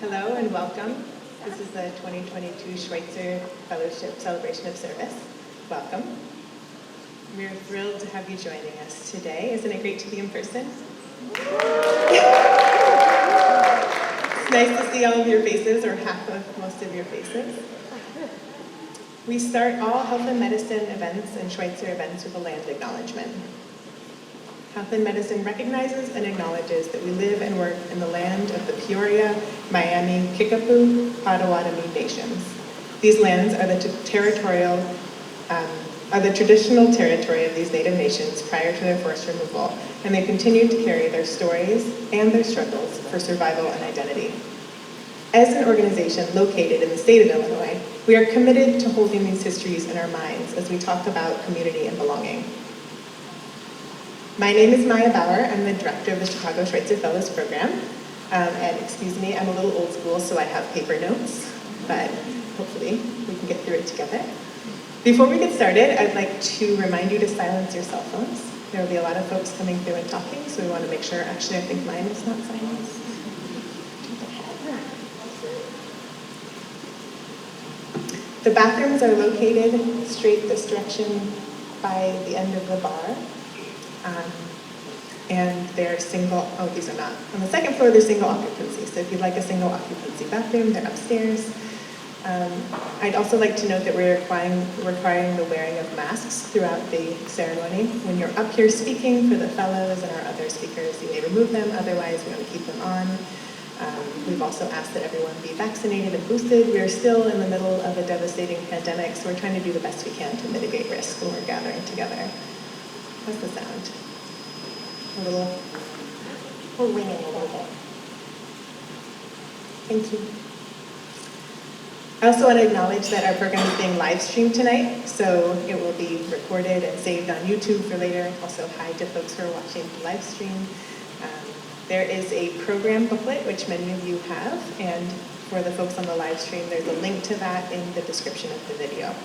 Hello and welcome. This is the 2022 Schweitzer Fellowship Celebration of Service. Welcome. We're thrilled to have you joining us today. Isn't it great to be in person? It's nice to see all of your faces, or half of most of your faces. We start all health and medicine events and Schweitzer events with a land acknowledgement. Health and Medicine recognizes and acknowledges that we live and work in the land of the Peoria, Miami, Kickapoo, Potawatomi nations. These lands are the traditional territory of these native nations prior to their forced removal, and they continue to carry their stories and their struggles for survival and identity. As an organization located in the state of Illinois, we are committed to holding these histories in our minds as we talk about community and belonging. My name is Maya Bauer. I'm the director of the Chicago Schweitzer Fellows program. And excuse me, I'm a little old school, so I have paper notes, but hopefully we can get through it together. Before we get started, I'd like to remind you to silence your cell phones. There will be a lot of folks coming through and talking, so we want to make sure. Actually, I think mine is not silenced. The bathrooms are located straight this direction by the end of the bar. And they're single, oh, these are not. On the second floor, they're single occupancy. So if you'd like a single occupancy bathroom, they're upstairs. I'd also like to note that we're requiring the wearing of masks throughout the ceremony. When you're up here speaking for the fellows and our other speakers, you may remove them. Otherwise, we want to keep them on. We've also asked that everyone be vaccinated and boosted. We're still in the middle of a devastating pandemic, so we're trying to do the best we can to mitigate risk when we're gathering together. How's the sound? We're ringing a little bit. Thank you. I also want to acknowledge that our program is being live streamed tonight, so it will be recorded and saved on YouTube for later. Also, hi to folks who are watching the live stream. There is a program booklet, which many of you have, and for the folks on the live stream, there's a link to that in the description of the video.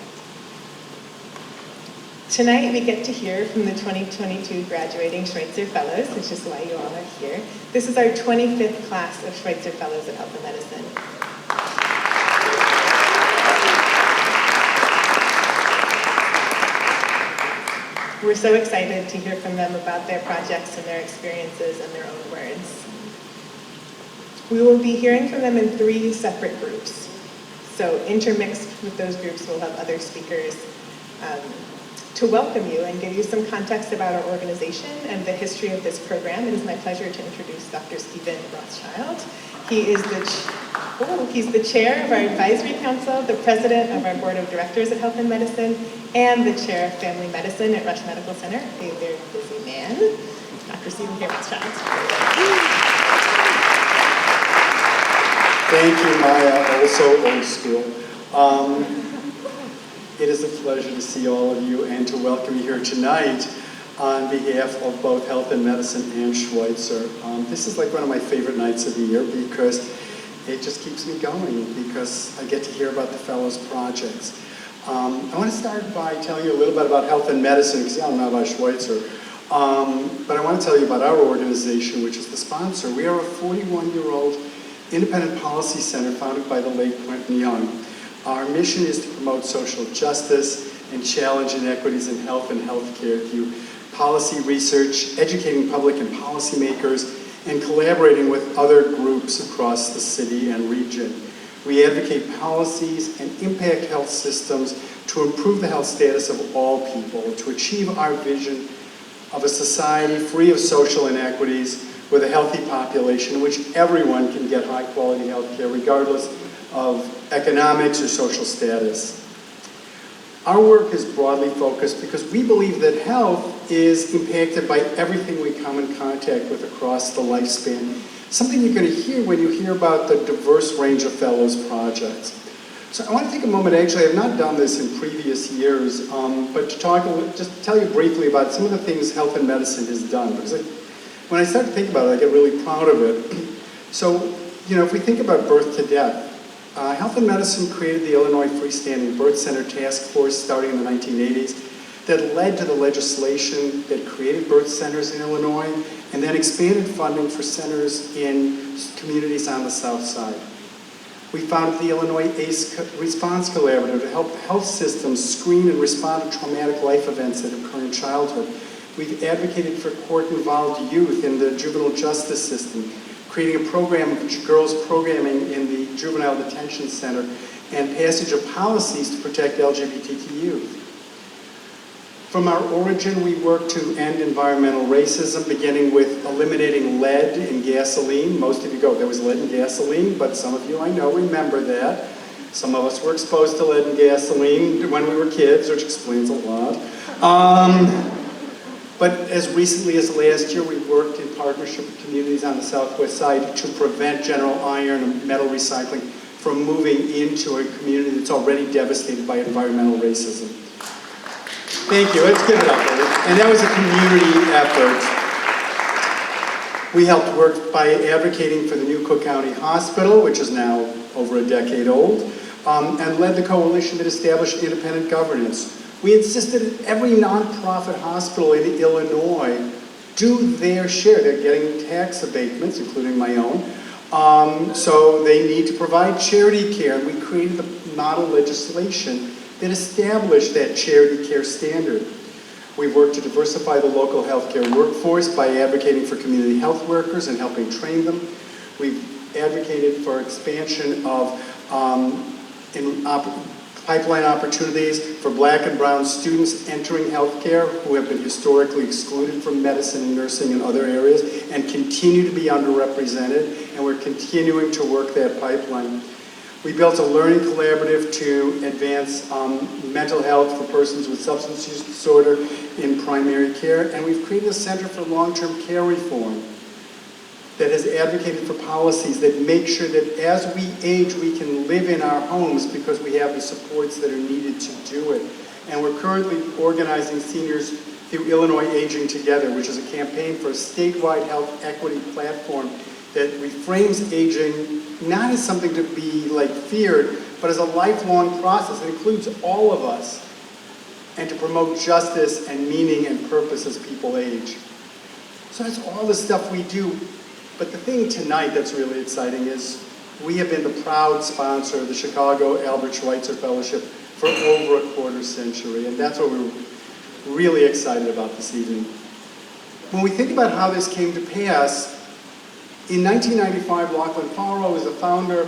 Tonight, we get to hear from the 2022 graduating Schweitzer Fellows, which is why you all are here. This is our 25th class of Schweitzer Fellows at Health and Medicine. We're so excited to hear from them about their projects and their experiences in their own words. We will be hearing from them in 3 separate groups. So intermixed with those groups, we'll have other speakers to welcome you and give you some context about our organization and the history of this program. It is my pleasure to introduce Dr. Stephen Rothschild. He's the chair of our advisory council, the president of our board of directors at Health and Medicine, and the chair of family medicine at Rush Medical Center. A very busy man. Dr. Stephen K. Rothschild. Thank you, Maya, also old school. It is a pleasure to see all of you and to welcome you here tonight on behalf of both Health and Medicine and Schweitzer. This is like one of my favorite nights of the year because it just keeps me going because I get to hear about the fellows' projects. I want to start by telling you a little bit about Health and Medicine because I don't know about Schweitzer. But I want to tell you about our organization, which is the sponsor. We are a 41-year-old independent policy center founded by the late Quentin Young. Our mission is to promote social justice and challenge inequities in health and healthcare through policy research, educating public and policymakers, and collaborating with other groups across the city and region. We advocate policies and impact health systems to improve the health status of all people, to achieve our vision of a society free of social inequities with a healthy population in which everyone can get high-quality health care regardless of economics or social status. Our work is broadly focused because we believe that health is impacted by everything we come in contact with across the lifespan. Something you're going to hear when you hear about the diverse range of fellows projects. So I want to take a moment, actually I've not done this in previous years, but to talk just tell you briefly about some of the things Health and Medicine has done. Because when I start to think about it, I get really proud of it. So, if we think about birth to death, Health and Medicine created the Illinois Freestanding Birth Center Task Force starting in the 1980s that led to the legislation that created birth centers in Illinois and then expanded funding for centers in communities on the South Side. We founded the Illinois ACE Response Collaborative to help health systems screen and respond to traumatic life events that occur in childhood. We've advocated for court-involved youth in the juvenile justice system, creating a program of girls programming in the Juvenile Detention Center, and passage of policies to protect LGBTQ youth. From our origin, we worked to end environmental racism, beginning with eliminating lead in gasoline. Most of you go, there was lead in gasoline, but some of you I know remember that. Some of us were exposed to lead in gasoline when we were kids, which explains a lot. But as recently as last year, we worked in partnership with communities on the Southwest Side to prevent General Iron and metal recycling from moving into a community that's already devastated by environmental racism. Thank you, let's give it up. And that was a community effort. We helped work by advocating for the new Cook County Hospital, which is now over a decade old, and led the coalition that established independent governance. We insisted that every nonprofit hospital in Illinois do their share. They're getting tax abatements, including my own, so they need to provide charity care, and we created the model legislation that established that charity care standard. We've worked to diversify the local healthcare workforce by advocating for community health workers and helping train them. We've advocated for expansion of pipeline opportunities for Black and brown students entering healthcare who have been historically excluded from medicine and nursing and other areas and continue to be underrepresented, and we're continuing to work that pipeline. We built a learning collaborative to advance mental health for persons with substance use disorder in primary care, and we've created a Center for Long-Term Care Reform that has advocated for policies that make sure that as we age, we can live in our homes because we have the supports that are needed to do it. And we're currently organizing seniors through Illinois Aging Together, which is a campaign for a statewide health equity platform that reframes aging not as something to be like feared, but as a lifelong process. It includes all of us, and to promote justice and meaning and purpose as people age. So that's all the stuff we do. But the thing tonight that's really exciting is we have been the proud sponsor of the Chicago Area Schweitzer Fellowship for over a quarter century, and that's what we're really excited about this evening. When we think about how this came to pass, in 1995, Lachlan Farrow was the founder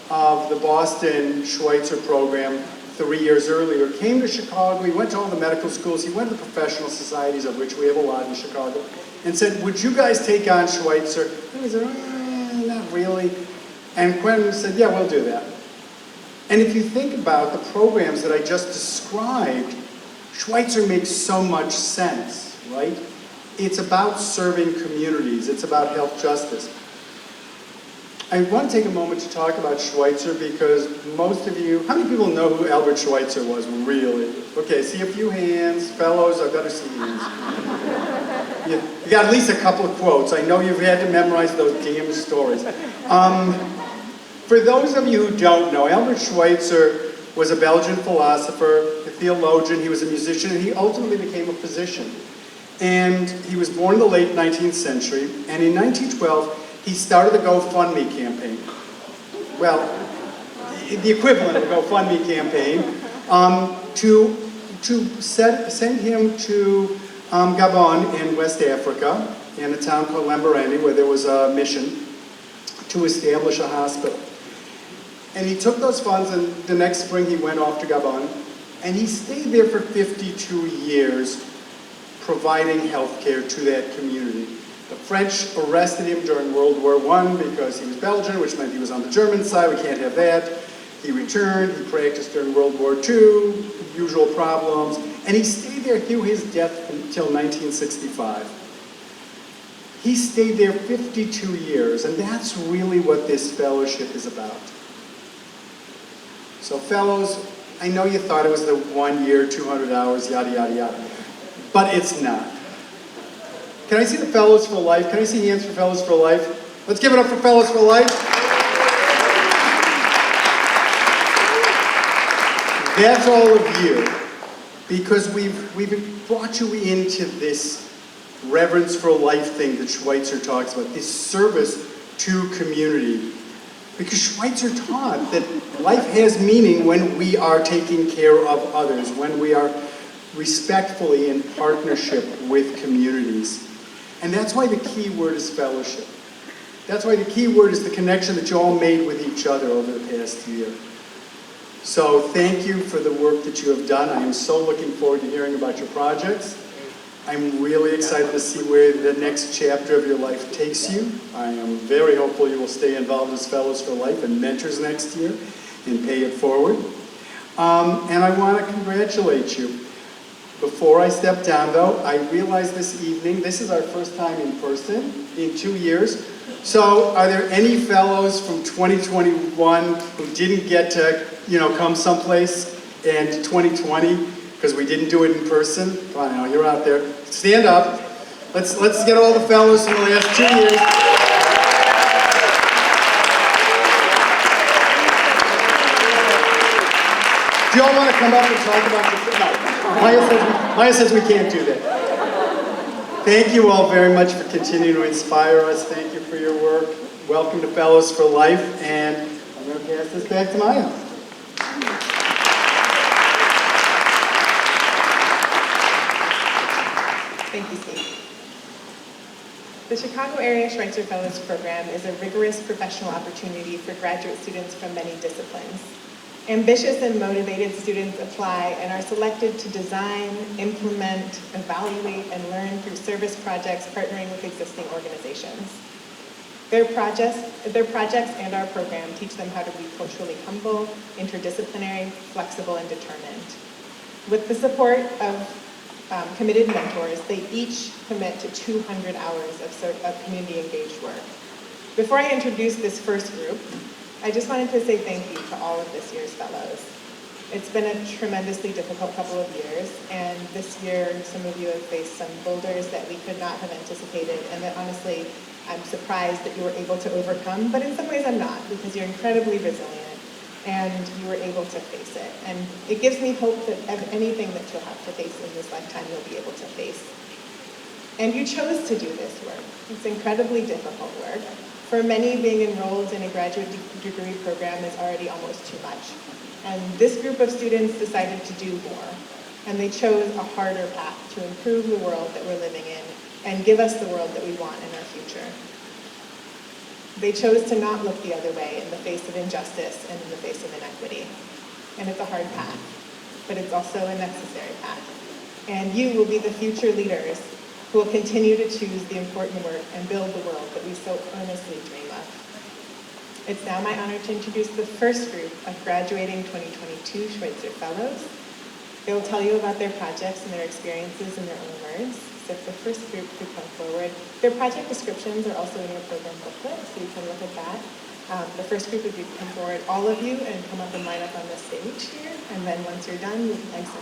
of the Boston Schweitzer program 3 years earlier, came to Chicago, he went to all the medical schools, he went to the professional societies, of which we have a lot in Chicago, and said, would you guys take on Schweitzer? And he said, not really. And Quentin said, yeah, we'll do that. And if you think about the programs that I just described, Schweitzer makes so much sense, right? It's about serving communities, it's about health justice. I want to take a moment to talk about Schweitzer because most of you, how many people know who Albert Schweitzer was, really? Okay, see a few hands. Fellows, I've got to see hands. You got at least a couple of quotes. I know you've had to memorize those damn stories. For those of you who don't know, Albert Schweitzer was a Belgian philosopher, a theologian, he was a musician, and he ultimately became a physician. And he was born in the late 19th century, and in 1912, he started the GoFundMe campaign. Well, the equivalent of a GoFundMe campaign, to send him to Gabon in West Africa, in a town called Lambarene, where there was a mission to establish a hospital. And he took those funds, and the next spring he went off to Gabon, and he stayed there for 52 years, providing health care to that community. The French arrested him during World War I because he was Belgian, which meant he was on the German side. We can't have that. He returned, he practiced during World War II, usual problems, and he stayed there through his death until 1965. He stayed there 52 years, and that's really what this fellowship is about. So fellows, I know you thought it was the 1 year, 200 hours, yada, yada, yada, but it's not. Can I see the Fellows for Life? Can I see hands for Fellows for Life? Let's give it up for Fellows for Life. That's all of you, because we've brought you into this reverence for life thing that Schweitzer talks about, this service to community. Because Schweitzer taught that life has meaning when we are taking care of others, when we are respectfully in partnership with communities. And that's why the key word is fellowship. That's why the key word is the connection that you all made with each other over the past year. So thank you for the work that you have done. I am so looking forward to hearing about your projects. I'm really excited to see where the next chapter of your life takes you. I am very hopeful you will stay involved as Fellows for Life and Mentors next year and pay it forward. And I want to congratulate you. Before I step down, though, I realize this evening, this is our first time in person in 2 years. So are there any fellows from 2021 who didn't get to, come someplace in 2020 because we didn't do it in person? Come on now, you're out there. Stand up. Let's get all the fellows from the last 2 years. Do you all want to come up and talk about your... No. Maya says we can't do that. Thank you all very much for continuing to inspire us. Thank you for your work. Welcome to Fellows for Life, and I'm going to pass this back to Maya. Thank you, Steve. The Chicago Area Schweitzer Fellows program is a rigorous professional opportunity for graduate students from many disciplines. Ambitious and motivated students apply and are selected to design, implement, evaluate, and learn through service projects partnering with existing organizations. Their projects and our program teach them how to be culturally humble, interdisciplinary, flexible, and determined. With the support of committed mentors, they each commit to 200 hours of community-engaged work. Before I introduce this first group, I just wanted to say thank you to all of this year's fellows. It's been a tremendously difficult couple of years, and this year some of you have faced some boulders that we could not have anticipated, and that honestly, I'm surprised that you were able to overcome, but in some ways I'm not, because you're incredibly resilient, and you were able to face it. And it gives me hope that anything that you'll have to face in this lifetime, you'll be able to face. And you chose to do this work. It's incredibly difficult work. For many, being enrolled in a graduate degree program is already almost too much. And this group of students decided to do more. And they chose a harder path to improve the world that we're living in and give us the world that we want in our future. They chose to not look the other way in the face of injustice and in the face of inequity. And it's a hard path, but it's also a necessary path. And you will be the future leaders who will continue to choose the important work and build the world that we so earnestly dream of. It's now my honor to introduce the first group of graduating 2022 Schweitzer Fellows. They will tell you about their projects and their experiences in their own words. So if the first group could come forward. Their project descriptions are also in your program booklet, so you can look at that. The first group would be come forward, all of you, and come up and line up on the stage here. And then once you're done, you can exit.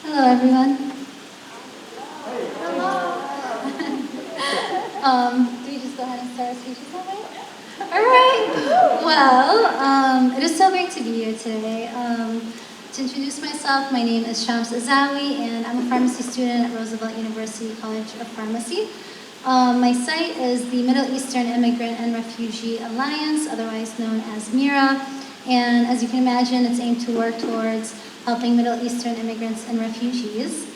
Hello, everyone. Do we just go ahead and start our speeches that way? All right. Well, it is so great to be here today. To introduce myself, my name is Shams Azawi, and I'm a pharmacy student at Roosevelt University College of Pharmacy. My site is the Middle Eastern Immigrant and Refugee Alliance, otherwise known as MIRA, and as you can imagine, it's aimed to work towards helping Middle Eastern immigrants and refugees.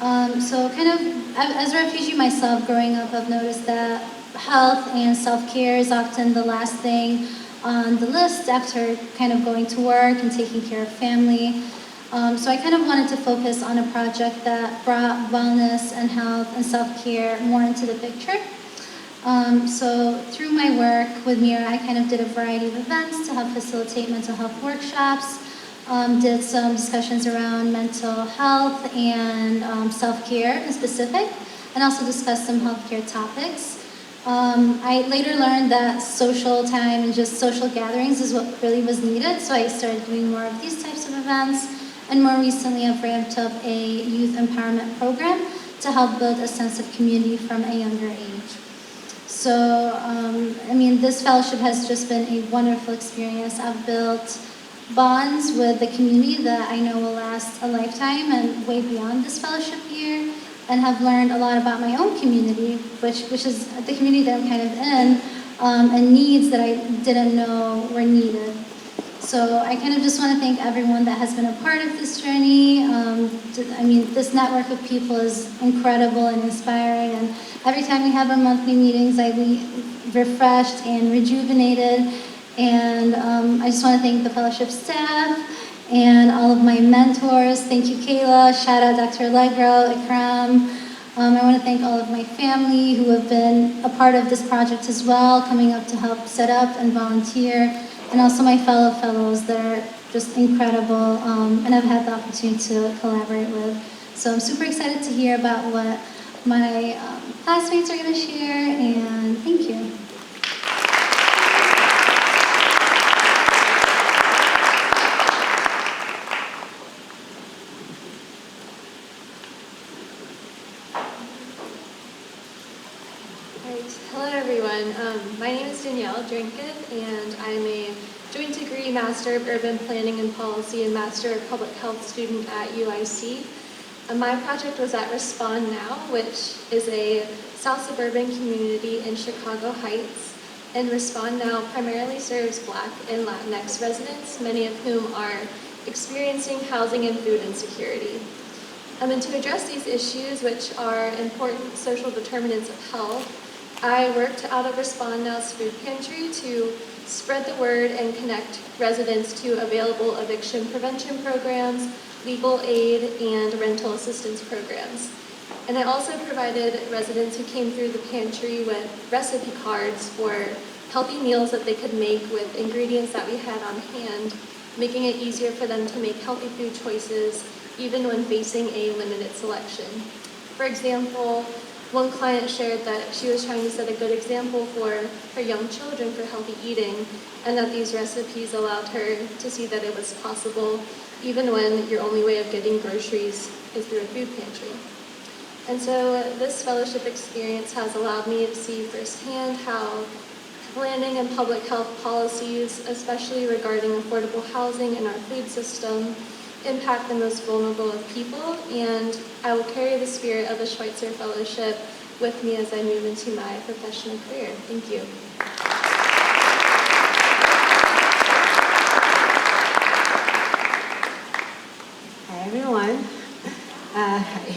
So kind of, as a refugee myself, growing up, I've noticed that health and self-care is often the last thing on the list after kind of going to work and taking care of family. So I kind of wanted to focus on a project that brought wellness and health and self-care more into the picture. So through my work with MIRA, I kind of did a variety of events to help facilitate mental health workshops, did some discussions around mental health and self-care in specific, and also discussed some healthcare topics. I later learned that social time and just social gatherings is what really was needed, so I started doing more of these types of events, and more recently I've ramped up a youth empowerment program to help build a sense of community from a younger age. So, I mean, this fellowship has just been a wonderful experience. I've built bonds with the community that I know will last a lifetime and way beyond this fellowship year, and have learned a lot about my own community, which is the community that I'm kind of in, and needs that I didn't know were needed. So I kind of just want to thank everyone that has been a part of this journey. I mean, this network of people is incredible and inspiring, and every time we have our monthly meetings, I leave refreshed and rejuvenated. And I just want to thank the fellowship staff and all of my mentors. Thank you, Kayla. Shout out Dr. Allegro, Ikram. I want to thank all of my family who have been a part of this project as well, coming up to help set up and volunteer, and also my fellow fellows that are just incredible, and I've had the opportunity to collaborate with. So I'm super excited to hear about what my classmates are going to share, and thank you. Hello everyone, my name is Danielle Drinkin, and I'm a joint degree Master of Urban Planning and Policy and Master of Public Health student at UIC. My project was at Respond Now, which is a South suburban community in Chicago Heights, and Respond Now primarily serves Black and Latinx residents, many of whom are experiencing housing and food insecurity. And to address these issues, which are important social determinants of health, I worked out of Respond Now's food pantry to spread the word and connect residents to available eviction prevention programs, legal aid, and rental assistance programs. And I also provided residents who came through the pantry with recipe cards for healthy meals that they could make with ingredients that we had on hand, making it easier for them to make healthy food choices even when facing a limited selection. For example, one client shared that she was trying to set a good example for her young children for healthy eating, and that these recipes allowed her to see that it was possible even when your only way of getting groceries is through a food pantry. And so this fellowship experience has allowed me to see firsthand how planning and public health policies, especially regarding affordable housing in our food system, impact the most vulnerable of people, and I will carry the spirit of the Schweitzer Fellowship with me as I move into my professional career. Thank you. Hi everyone. Hi.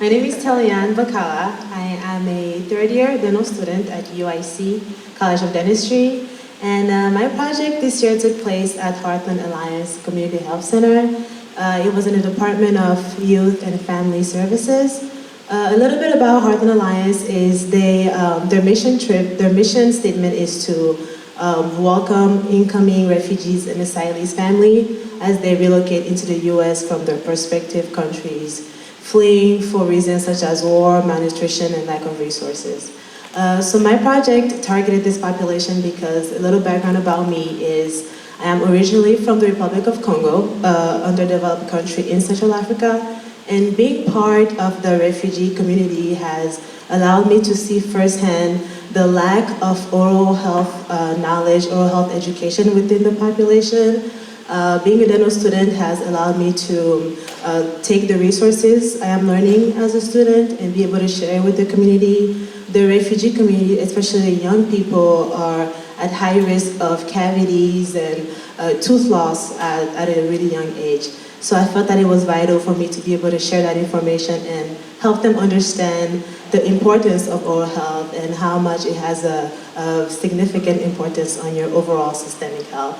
My name is Talian Vakala. I am a third-year dental student at UIC College of Dentistry, and my project this year took place at Heartland Alliance Community Health Center. It was in the Department of Youth and Family Services. A little bit about Heartland Alliance is their mission statement is to welcome incoming refugees and asylees family as they relocate into the U.S. from their prospective countries, fleeing for reasons such as war, malnutrition, and lack of resources. So my project targeted this population because a little background about me is I am originally from the Republic of Congo, underdeveloped country in Central Africa, and being part of the refugee community has allowed me to see firsthand the lack of oral health knowledge, oral health education within the population. Being a dental student has allowed me to take the resources I am learning as a student and be able to share with the community. The refugee community, especially young people, are at high risk of cavities and tooth loss at a really young age. So I felt that it was vital for me to be able to share that information and help them understand the importance of oral health and how much it has a significant importance on your overall systemic health.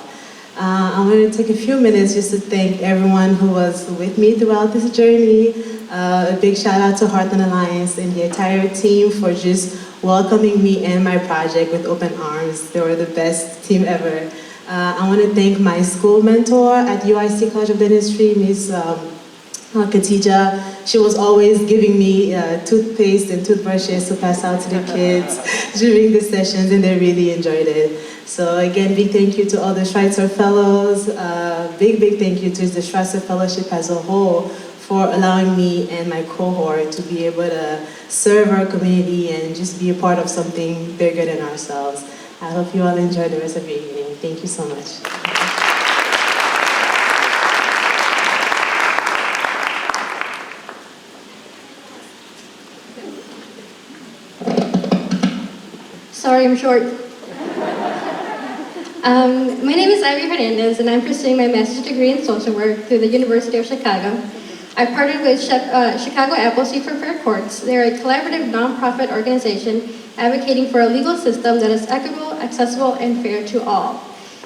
I'm going to take a few minutes just to thank everyone who was with me throughout this journey. A big shout out to Heartland Alliance and the entire team for just welcoming me and my project with open arms. They were the best team ever. I want to thank my school mentor at UIC College of Dentistry, Ms. Khadija. She was always giving me toothpaste and toothbrushes to pass out to the kids during the sessions, and they really enjoyed it. So again, big thank you to all the Schweitzer Fellows. Big thank you to the Schweitzer Fellowship as a whole for allowing me and my cohort to be able to serve our community and just be a part of something bigger than ourselves. I hope you all enjoy the rest of your evening. Thank you so much. Sorry, I'm short. My name is Ivory Hernandez, and I'm pursuing my master's degree in social work through the University of Chicago. I partnered with Chicago Appleseed for Fair Courts. They're a collaborative nonprofit organization advocating for a legal system that is equitable, accessible, and fair to all.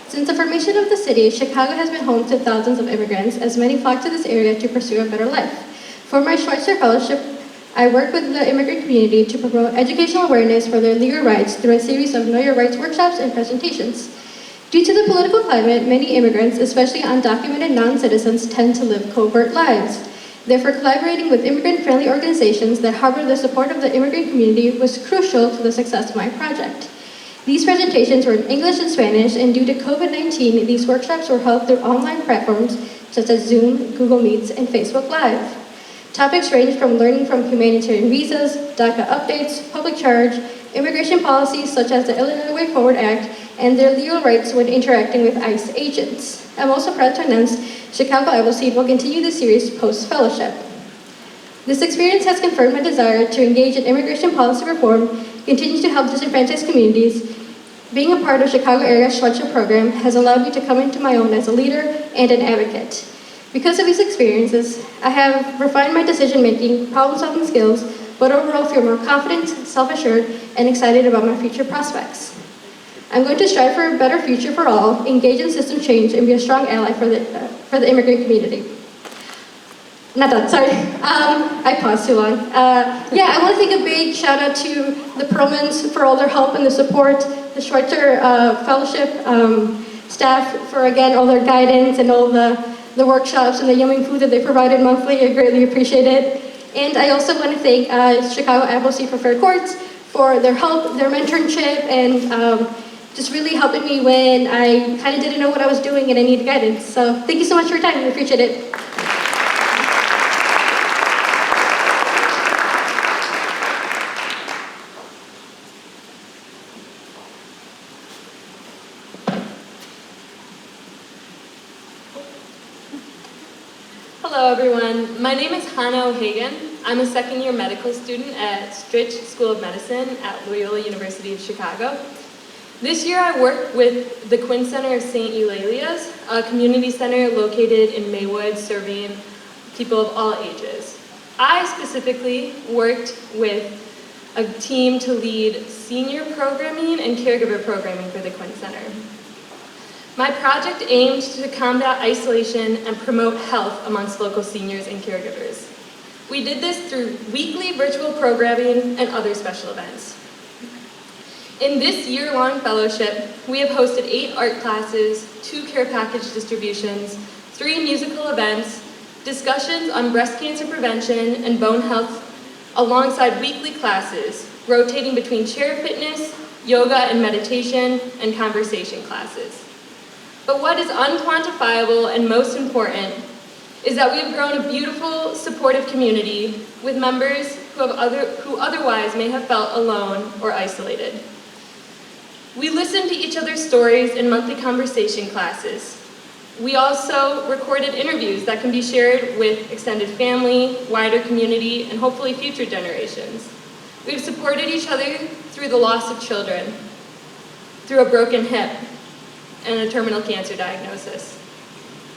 Since the formation of the city, Chicago has been home to thousands of immigrants, as many flock to this area to pursue a better life. For my Schweitzer Fellowship, I work with the immigrant community to promote educational awareness for their legal rights through a series of Know Your Rights workshops and presentations. Due to the political climate, many immigrants, especially undocumented non-citizens, tend to live covert lives. Therefore, collaborating with immigrant-friendly organizations that harbor the support of the immigrant community was crucial to the success of my project. These presentations were in English and Spanish, and due to COVID-19, these workshops were held through online platforms such as Zoom, Google Meets, and Facebook Live. Topics ranged from learning from humanitarian visas, DACA updates, public charge, immigration policies such as the Illinois Way Forward Act, and their legal rights when interacting with ICE agents. I'm also proud to announce Chicago Appleseed will continue the series post-fellowship. This experience has confirmed my desire to engage in immigration policy reform, continue to help disenfranchised communities. Being a part of Chicago Area Schweitzer program has allowed me to come into my own as a leader and an advocate. Because of these experiences, I have refined my decision-making, problem-solving skills, but overall feel more confident, self-assured, and excited about my future prospects. I'm going to strive for a better future for all, engage in system change, and be a strong ally for the immigrant community. Not done, sorry. I paused too long. I want to take a big shout out to the Perlmans for all their help and the support, the Schweitzer Fellowship staff for, again, all their guidance and all the workshops and the yummy food that they provided monthly. I greatly appreciate it. And I also want to thank Chicago Appleseed for Fair Courts for their help, their mentorship, and just really helping me when I kind of didn't know what I was doing and I needed guidance. So thank you so much for your time. I appreciate it. Hello everyone, my name is Hannah O'Hagan. I'm a second-year medical student at Stritch School of Medicine at Loyola University of Chicago. This year I worked with the Quinn Center of St. Eulalia's, a community center located in Maywood serving people of all ages. I specifically worked with a team to lead senior programming and caregiver programming for the Quinn Center. My project aimed to combat isolation and promote health amongst local seniors and caregivers. We did this through weekly virtual programming and other special events. In this year-long fellowship, we have hosted 8 art classes, 2 care package distributions, 3 musical events, discussions on breast cancer prevention and bone health, alongside weekly classes, rotating between chair fitness, yoga and meditation, and conversation classes. But what is unquantifiable and most important is that we have grown a beautiful, supportive community with members who otherwise may have felt alone or isolated. We listen to each other's stories in monthly conversation classes. We also recorded interviews that can be shared with extended family, wider community, and hopefully future generations. We've supported each other through the loss of children, through a broken hip, and a terminal cancer diagnosis.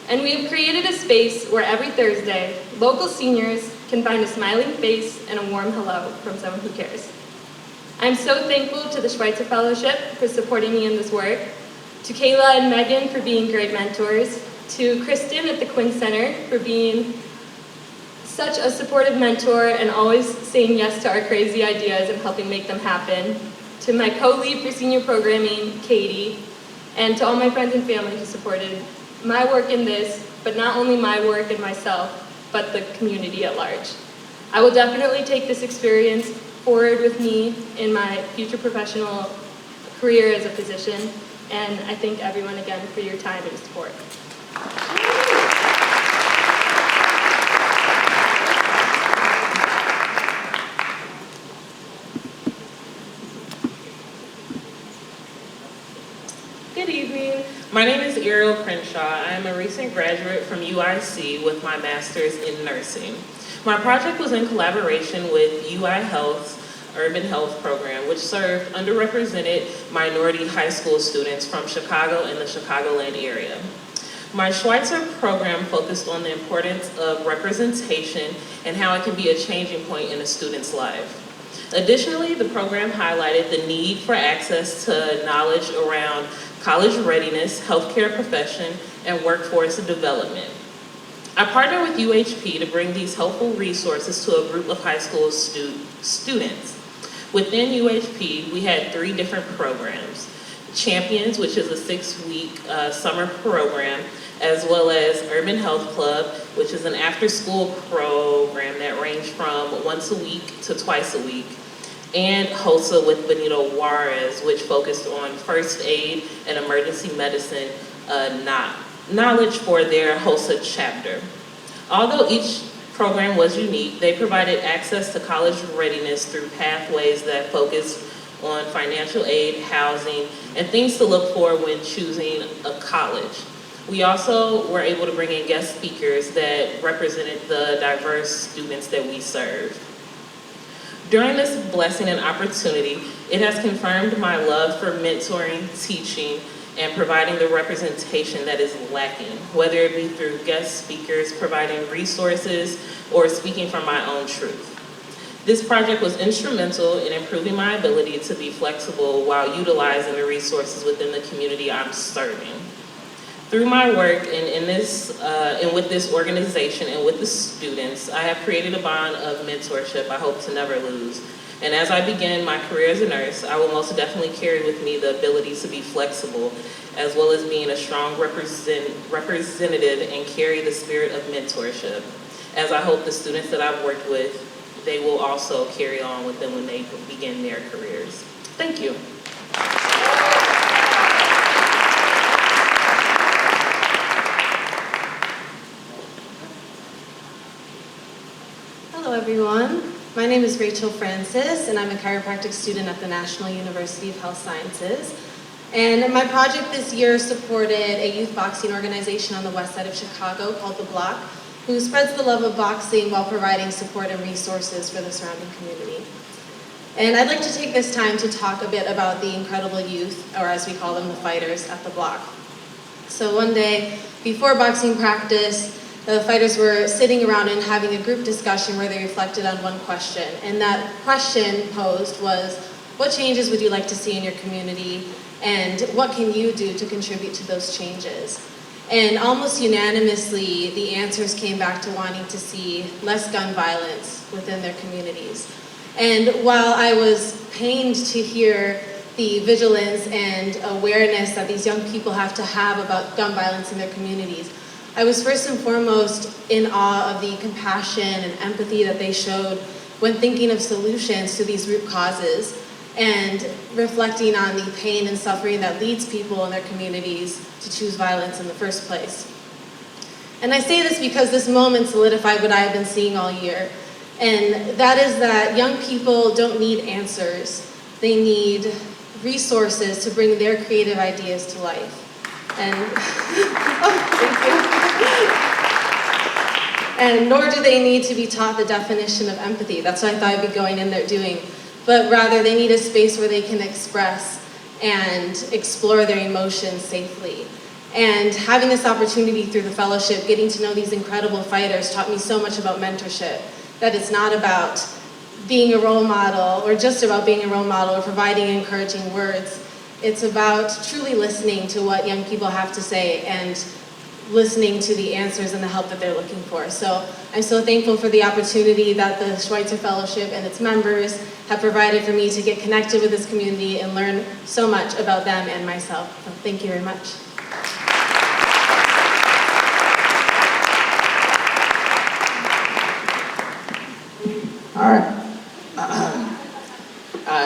And we have created a space where every Thursday, local seniors can find a smiling face and a warm hello from someone who cares. I'm so thankful to the Schweitzer Fellowship for supporting me in this work, to Kayla and Megan for being great mentors, to Kristen at the Quinn Center for being such a supportive mentor and always saying yes to our crazy ideas and helping make them happen, to my co-lead for senior programming, Katie, and to all my friends and family who supported my work in this, but not only my work and myself, but the community at large. I will definitely take this experience forward with me in my future professional career as a physician, and I thank everyone again for your time and support. Good evening. My name is Ariel Crenshaw. I am a recent graduate from UIC with my master's in nursing. My project was in collaboration with UI Health's Urban Health Program, which served underrepresented minority high school students from Chicago and the Chicagoland area. My Schweitzer program focused on the importance of representation and how it can be a changing point in a student's life. Additionally, the program highlighted the need for access to knowledge around college readiness, healthcare profession, and workforce development. I partnered with UHP to bring these helpful resources to a group of high school students. Within UHP, we had 3 different programs. Champions, which is a 6-week summer program, as well as Urban Health Club, which is an after-school program that ranged from once a week to twice a week, and HOSA with Benito Juarez, which focused on first aid and emergency medicine knowledge for their HOSA chapter. Although each program was unique, they provided access to college readiness through pathways that focused on financial aid, housing, and things to look for when choosing a college. We also were able to bring in guest speakers that represented the diverse students that we serve. During this blessing and opportunity, it has confirmed my love for mentoring, teaching, and providing the representation that is lacking, whether it be through guest speakers, providing resources, or speaking from my own truth. This project was instrumental in improving my ability to be flexible while utilizing the resources within the community I'm serving. Through my work and with this organization and with the students, I have created a bond of mentorship I hope to never lose. And as I begin my career as a nurse, I will most definitely carry with me the ability to be flexible, as well as being a strong representative and carry the spirit of mentorship. As I hope the students that I've worked with, they will also carry on with them when they begin their careers. Thank you. Hello everyone, my name is Rachel Francis and I'm a chiropractic student at the National University of Health Sciences. And my project this year supported a youth boxing organization on the west side of Chicago called The Block, who spreads the love of boxing while providing support and resources for the surrounding community. And I'd like to take this time to talk a bit about the incredible youth, or as we call them, the fighters at The Block. So one day, before boxing practice, the fighters were sitting around and having a group discussion where they reflected on one question. And that question posed was, what changes would you like to see in your community? And what can you do to contribute to those changes? And almost unanimously, the answers came back to wanting to see less gun violence within their communities. And while I was pained to hear the vigilance and awareness that these young people have to have about gun violence in their communities, I was first and foremost in awe of the compassion and empathy that they showed when thinking of solutions to these root causes and reflecting on the pain and suffering that leads people in their communities to choose violence in the first place. And I say this because this moment solidified what I have been seeing all year, and that is that young people don't need answers. They need resources to bring their creative ideas to life. And, thank you. And nor do they need to be taught the definition of empathy. That's what I thought I'd be going in there doing. But rather, they need a space where they can express and explore their emotions safely. And having this opportunity through the fellowship, getting to know these incredible fighters, taught me so much about mentorship. That it's not about being a role model, or just about being a role model, or providing encouraging words. It's about truly listening to what young people have to say and listening to the answers and the help that they're looking for. So I'm so thankful for the opportunity that the Schweitzer Fellowship and its members have provided for me to get connected with this community and learn so much about them and myself. So thank you very much. All right.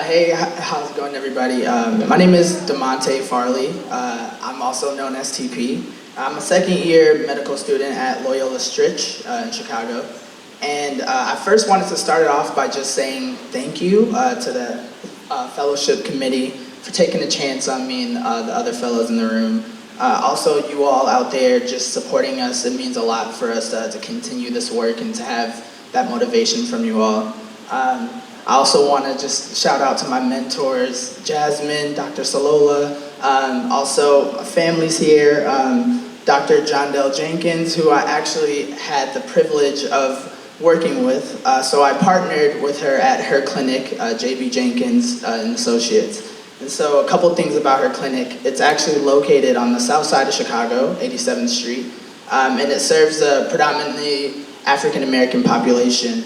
Hey, how's it going, everybody? My name is DeMonte Farley. I'm also known as TP. I'm a second-year medical student at Loyola Stritch in Chicago. And I first wanted to start it off by just saying thank you to the fellowship committee for taking a chance on me and the other fellows in the room. Also, you all out there just supporting us, it means a lot for us to continue this work and to have that motivation from you all. I also want to just shout out to my mentors, Jasmine, Dr. Salola, also families here, Dr. Danielle Drinkin, who I actually had the privilege of working with. So I partnered with her at her clinic, JB Jenkins and Associates. And so a couple things about her clinic. It's actually located on the south side of Chicago, 87th Street, and it serves a predominantly African American population.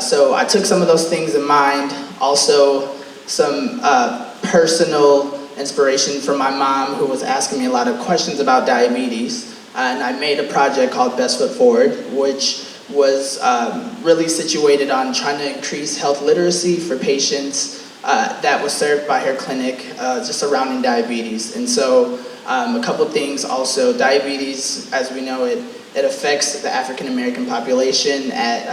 So I took some of those things in mind, also some personal inspiration from my mom, who was asking me a lot of questions about diabetes, and I made a project called Best Foot Forward, which was really situated on trying to increase health literacy for patients that was served by her clinic just surrounding diabetes. And so a couple things also, diabetes, as we know it affects the African American population at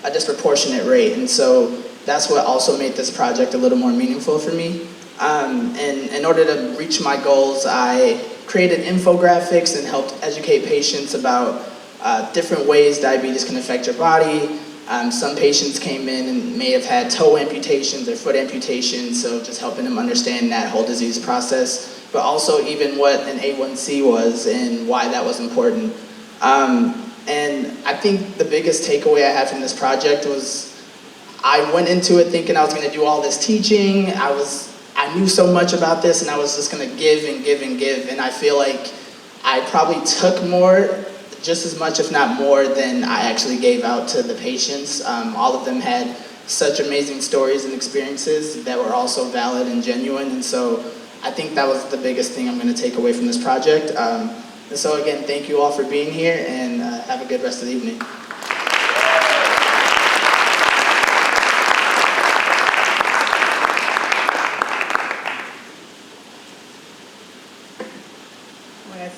a disproportionate rate. And so that's what also made this project a little more meaningful for me. And in order to reach my goals, I created infographics and helped educate patients about different ways diabetes can affect your body. Some patients came in and may have had toe amputations or foot amputations, so just helping them understand that whole disease process, but also even what an A1C was and why that was important. And I think the biggest takeaway I had from this project was I went into it thinking I was going to do all this teaching. I knew so much about this, and I was just going to give and give and give, and I feel like I probably took more, just as much, if not more, than I actually gave out to the patients. All of them had such amazing stories and experiences that were also valid and genuine, and so I think that was the biggest thing I'm going to take away from this project. And so again, thank you all for being here, and have a good rest of the evening.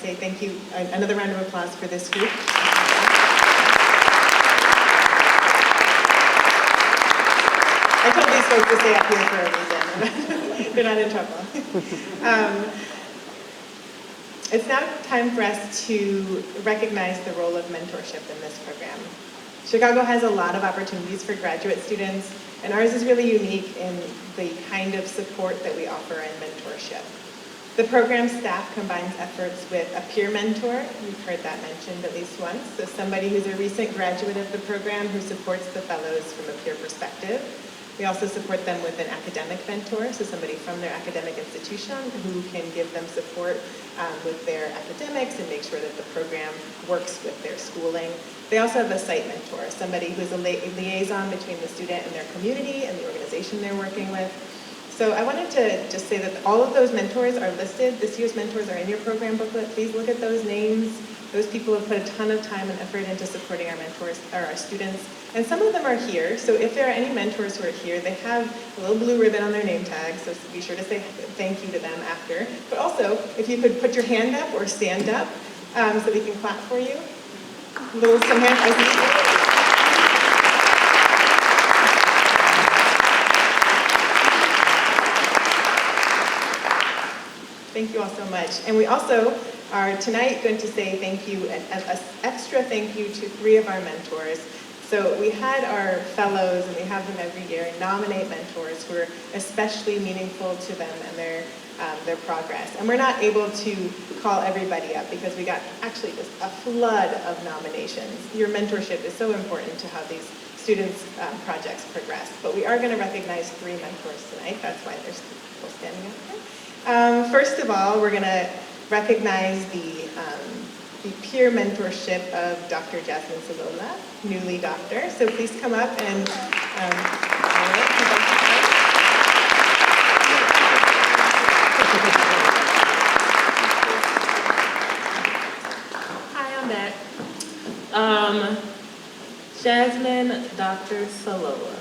Say thank you. Another round of applause for this group. I told these folks to stay up here for a reason. They're not in trouble. It's now time for us to recognize the role of mentorship in this program. Chicago has a lot of opportunities for graduate students, and ours is really unique in the kind of support that we offer in mentorship. The program staff combines efforts with a peer mentor. You've heard that mentioned at least once. So somebody who's a recent graduate of the program who supports the fellows from a peer perspective. We also support them with an academic mentor, so somebody from their academic institution who can give them support with their academics and make sure that the program works with their schooling. They also have a site mentor, somebody who's a liaison between the student and their community and the organization they're working with. So I wanted to just say that all of those mentors are listed. This year's mentors are in your program booklet. Please look at those names. Those people have put a ton of time and effort into supporting our mentors, or our students. And some of them are here. So if there are any mentors who are here, they have a little blue ribbon on their name tag. So be sure to say thank you to them after. But also, if you could put your hand up or stand up so we can clap for you. Some hands, I see. Thank you all so much. And we also are tonight going to say thank you, an extra thank you to 3 of our mentors. So we had our fellows, and we have them every year, nominate mentors who are especially meaningful to them and their progress. And we're not able to call everybody up because we got actually just a flood of nominations. Your mentorship is so important to how these students' projects progress. But we are going to recognize 3 mentors tonight. That's why there's people standing up here. First of all, we're going to recognize the peer mentorship of Dr. Jasmine Salola, newly doctor. So please come up and Hi, I'm back. Jasmine, Dr. Salola.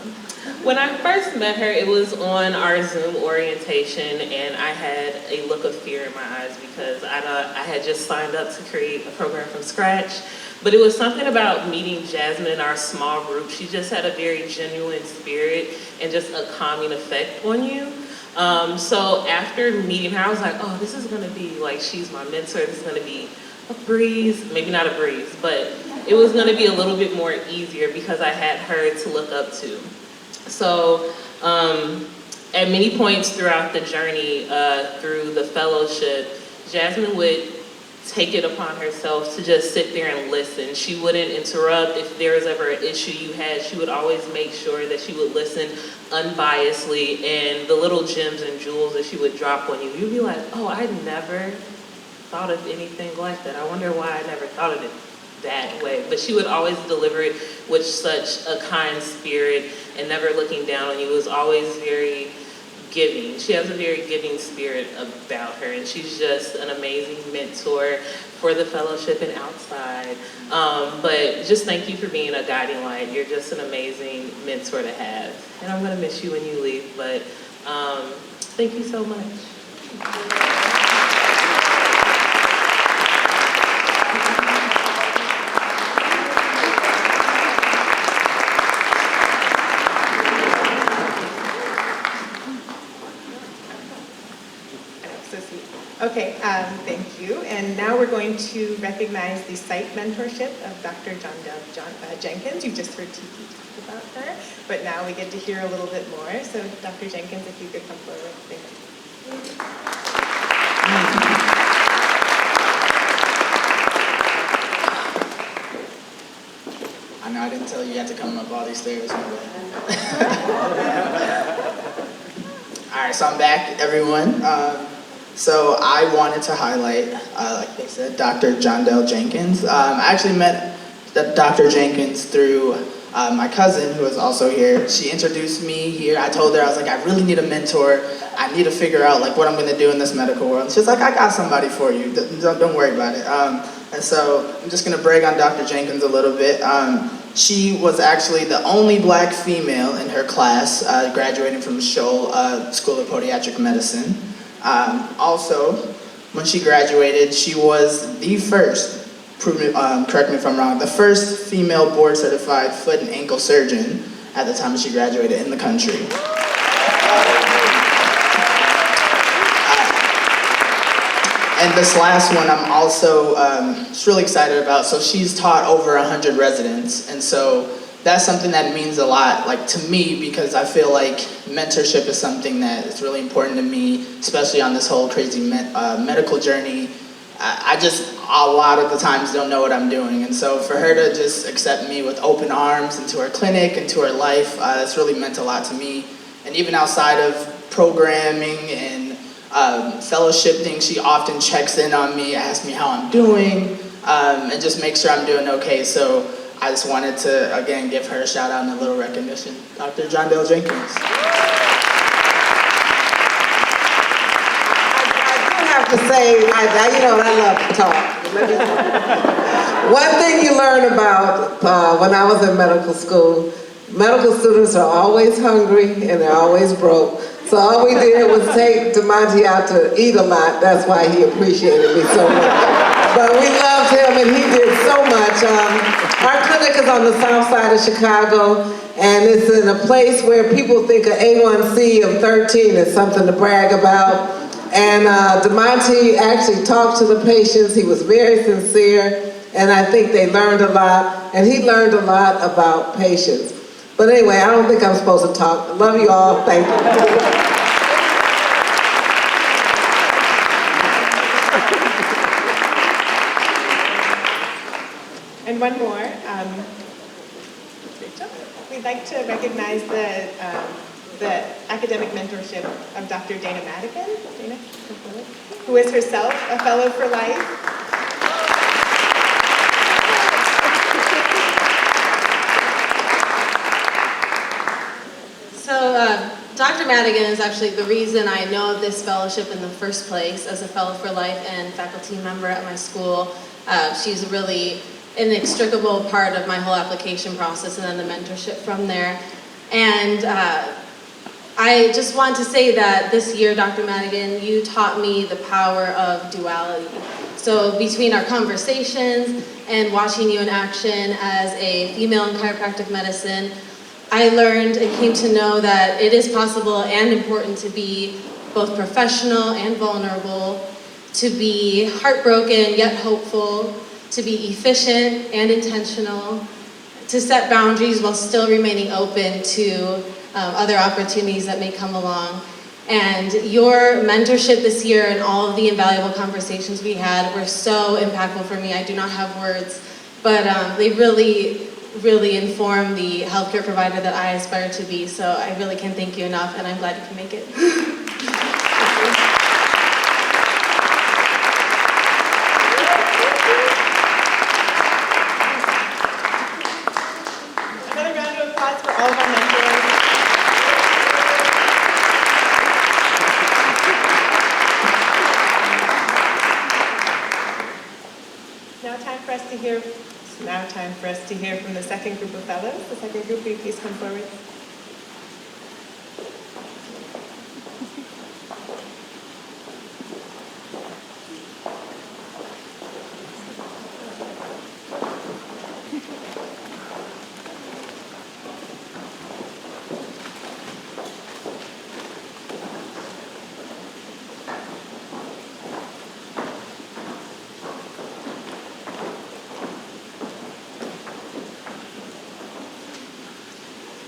When I first met her, it was on our Zoom orientation, and I had a look of fear in my eyes because I had just signed up to create a program from scratch. But it was something about meeting Jasmine in our small group. She just had a very genuine spirit and just a calming effect on you. So after meeting her, I was like, oh, this is gonna be like, she's my mentor, this is gonna be a breeze, maybe not a breeze, but it was gonna be a little bit more easier because I had her to look up to. So at many points throughout the journey, through the fellowship, Jasmine would take it upon herself to just sit there and listen. She wouldn't interrupt. If there was ever an issue you had, she would always make sure that she would listen unbiasedly, and the little gems and jewels that she would drop on you, you'd be like, oh, I never thought of anything like that. I wonder why I never thought of it that way. But she would always deliver it with such a kind spirit and never looking down on you. It was always very giving. She has a very giving spirit about her, and she's just an amazing mentor for the fellowship and outside. But just thank you for being a guiding light. You're just an amazing mentor to have. And I'm gonna miss you when you leave, but thank you so much. Okay, thank you. And now we're going to recognize the site mentorship of Dr. Danielle Jenkins. You just heard Tiki talk about her, but now we get to hear a little bit more. So Dr. Jenkins, if you could come forward. Thank you. I know I didn't tell you had to come up all these stairs. All right, so I'm back, everyone. So I wanted to highlight, like they said, Dr. Danielle Jenkins. I actually met Dr. Jenkins through my cousin, who is also here. She introduced me here. I told her, I was like, I really need a mentor. I need to figure out like what I'm gonna do in this medical world. She's like, I got somebody for you. Don't worry about it. And so I'm just gonna brag on Dr. Jenkins a little bit. She was actually the only black female in her class, graduating from Scholl School of Podiatric Medicine. Also, when she graduated, she was the first, correct me if I'm wrong, the first female board certified foot and ankle surgeon at the time she graduated in the country. And this last one I'm also just really excited about. So she's taught over 100 residents, and so that's something that means a lot, like to me, because I feel like mentorship is something that is really important to me, especially on this whole crazy medical journey. I just a lot of the times don't know what I'm doing, and so for her to just accept me with open arms into her clinic, into her life, that's really meant a lot to me. And even outside of programming and fellowship things, she often checks in on me, asks me how I'm doing, and just makes sure I'm doing okay. So I just wanted to, again, give her a shout out and a little recognition. Dr. Danielle Jenkins. I have to say, I love to talk. One thing you learn about when I was in medical school, medical students are always hungry and they're always broke. So all we did was take DeMonte out to eat a lot. That's why he appreciated me so much. But we loved him and he did so much. Our clinic is on the south side of Chicago, and it's in a place where people think an A1C of 13 is something to brag about. And DeMonte actually talked to the patients. He was very sincere, and I think they learned a lot, and he learned a lot about patients. But anyway, I don't think I'm supposed to talk. I love you all. Thank you. And one more. We'd like to recognize the academic mentorship of Dr. Dana Madigan, who is herself a fellow for life. So Dr. Madigan is actually the reason I know of this fellowship in the first place as a fellow for life and faculty member at my school. She's really an inextricable part of my whole application process and then the mentorship from there. And I just want to say that this year, Dr. Madigan, you taught me the power of duality. So between our conversations and watching you in action as a female in chiropractic medicine, I learned and came to know that it is possible and important to be both professional and vulnerable, to be heartbroken yet hopeful, to be efficient and intentional, to set boundaries while still remaining open to other opportunities that may come along. And your mentorship this year and all of the invaluable conversations we had were so impactful for me. I do not have words, but they really inform the healthcare provider that I aspire to be. So I really can't thank you enough, and I'm glad you can make it. Another round of applause for all of our mentors. It's now time for us to hear from the second group of fellows. The second group, will you please come forward?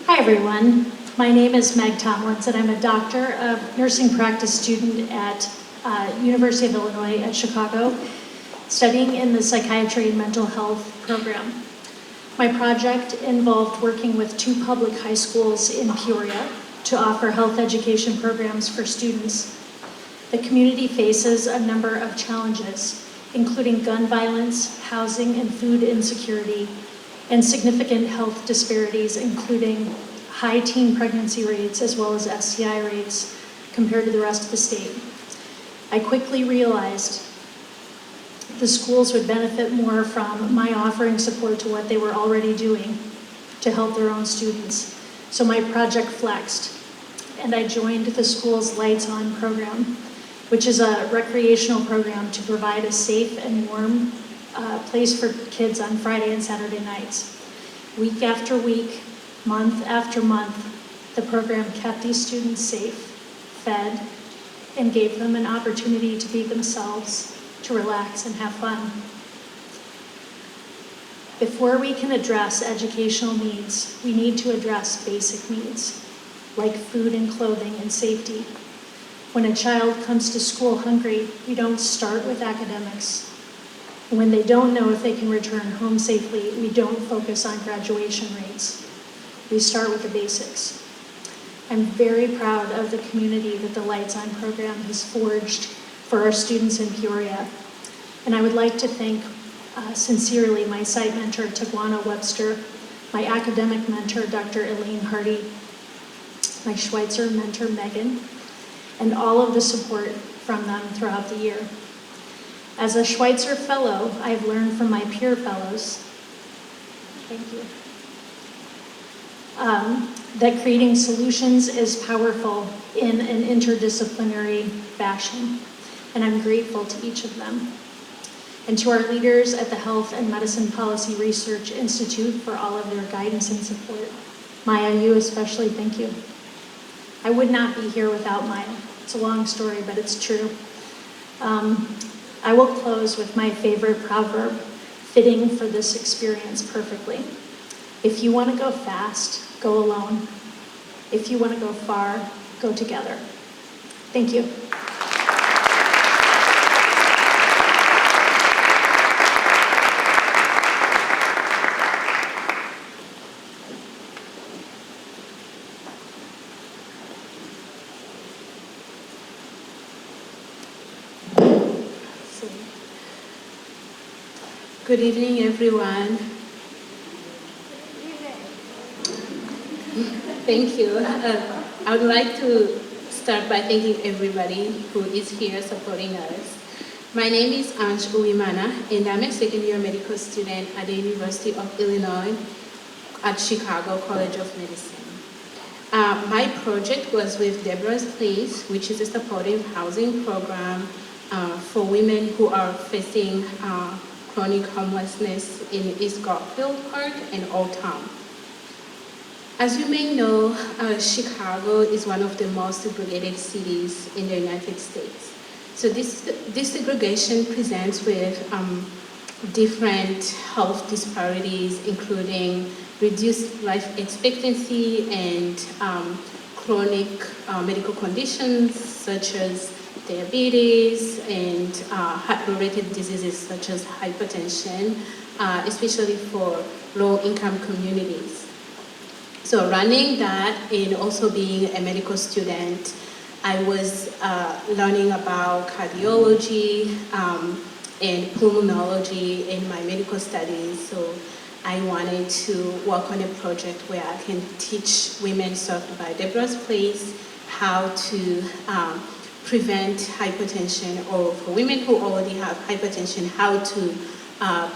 Hi everyone, my name is Meg Tomlins and I'm a doctor of nursing practice student at University of Illinois at Chicago, studying in the psychiatry and mental health program. My project involved working with 2 public high schools in Peoria to offer health education programs for students. The community faces a number of challenges, including gun violence, housing and food insecurity, and significant health disparities, including high teen pregnancy rates as well as STI rates compared to the rest of the state. I quickly realized the schools would benefit more from my offering support to what they were already doing to help their own students. So my project flexed, and I joined the school's Lights On program, which is a recreational program to provide a safe and warm place for kids on Friday and Saturday nights. Week after week, month after month, the program kept these students safe, fed, and gave them an opportunity to be themselves, to relax and have fun. Before we can address educational needs, we need to address basic needs, like food and clothing and safety. When a child comes to school hungry, we don't start with academics. When they don't know if they can return home safely, we don't focus on graduation rates. We start with the basics. I'm very proud of the community that the Lights On program has forged for our students in Peoria. And I would like to thank sincerely my site mentor, Tawana Webster, my academic mentor, Dr. Elaine Hardy, my Schweitzer mentor, Megan, and all of the support from them throughout the year. As a Schweitzer Fellow, I've learned from my peer fellows, thank you, that creating solutions is powerful in an interdisciplinary fashion, and I'm grateful to each of them. And to our leaders at the Health and Medicine Policy Research Institute for all of their guidance and support. Maya, you especially, thank you. I would not be here without Maya. It's a long story, but it's true. I will close with my favorite proverb, fitting for this experience perfectly. If you want to go fast, go alone. If you want to go far, go together. Thank you. Good evening, everyone. Thank you. I would like to start by thanking everybody who is here supporting us. My name is Ange Uwimana, and I'm a second-year medical student at the University of Illinois at Chicago College of Medicine. My project was with Deborah's Place, which is a supportive housing program for women who are facing chronic homelessness in East Garfield Park and Old Town. As you may know, Chicago is one of the most segregated cities in the United States. So this segregation presents with different health disparities, including reduced life expectancy and chronic medical conditions such as diabetes and heart-related diseases such as hypertension, especially for low-income communities. So running that and also being a medical student, I was learning about cardiology and pulmonology in my medical studies. So I wanted to work on a project where I can teach women served by Deborah's Place how to prevent hypertension, or for women who already have hypertension, how to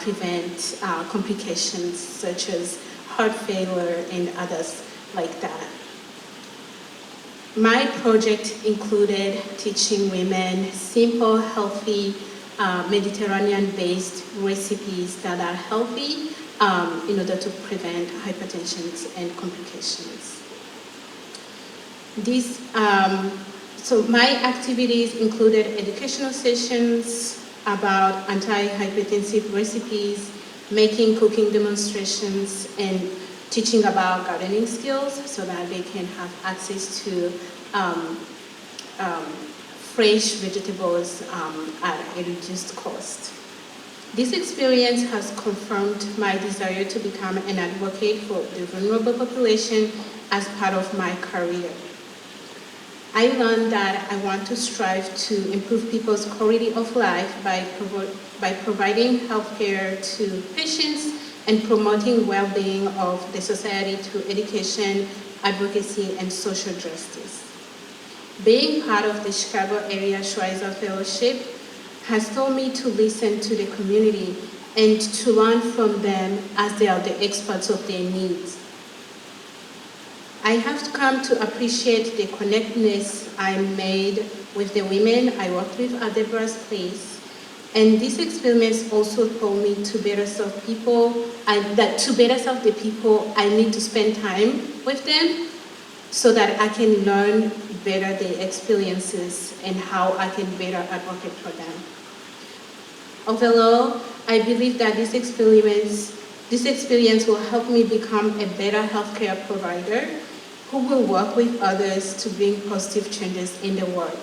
prevent complications such as heart failure and others like that. My project included teaching women simple, healthy, Mediterranean-based recipes that are healthy in order to prevent hypertension and complications. So my activities included educational sessions about anti-hypertensive recipes, making cooking demonstrations, and teaching about gardening skills so that they can have access to fresh vegetables at a reduced cost. This experience has confirmed my desire to become an advocate for the vulnerable population as part of my career. I learned that I want to strive to improve people's quality of life by providing healthcare to patients and promoting well-being of the society through education, advocacy, and social justice. Being part of the Chicago Area Schweitzer Fellowship has taught me to listen to the community and to learn from them as they are the experts of their needs. I have come to appreciate the connectedness I made with the women I worked with at Deborah's Place. And this experience also taught me to better serve people, that to better serve the people, I need to spend time with them so that I can learn better their experiences and how I can better advocate for them. Overall, I believe that this experience will help me become a better healthcare provider who will work with others to bring positive changes in the world.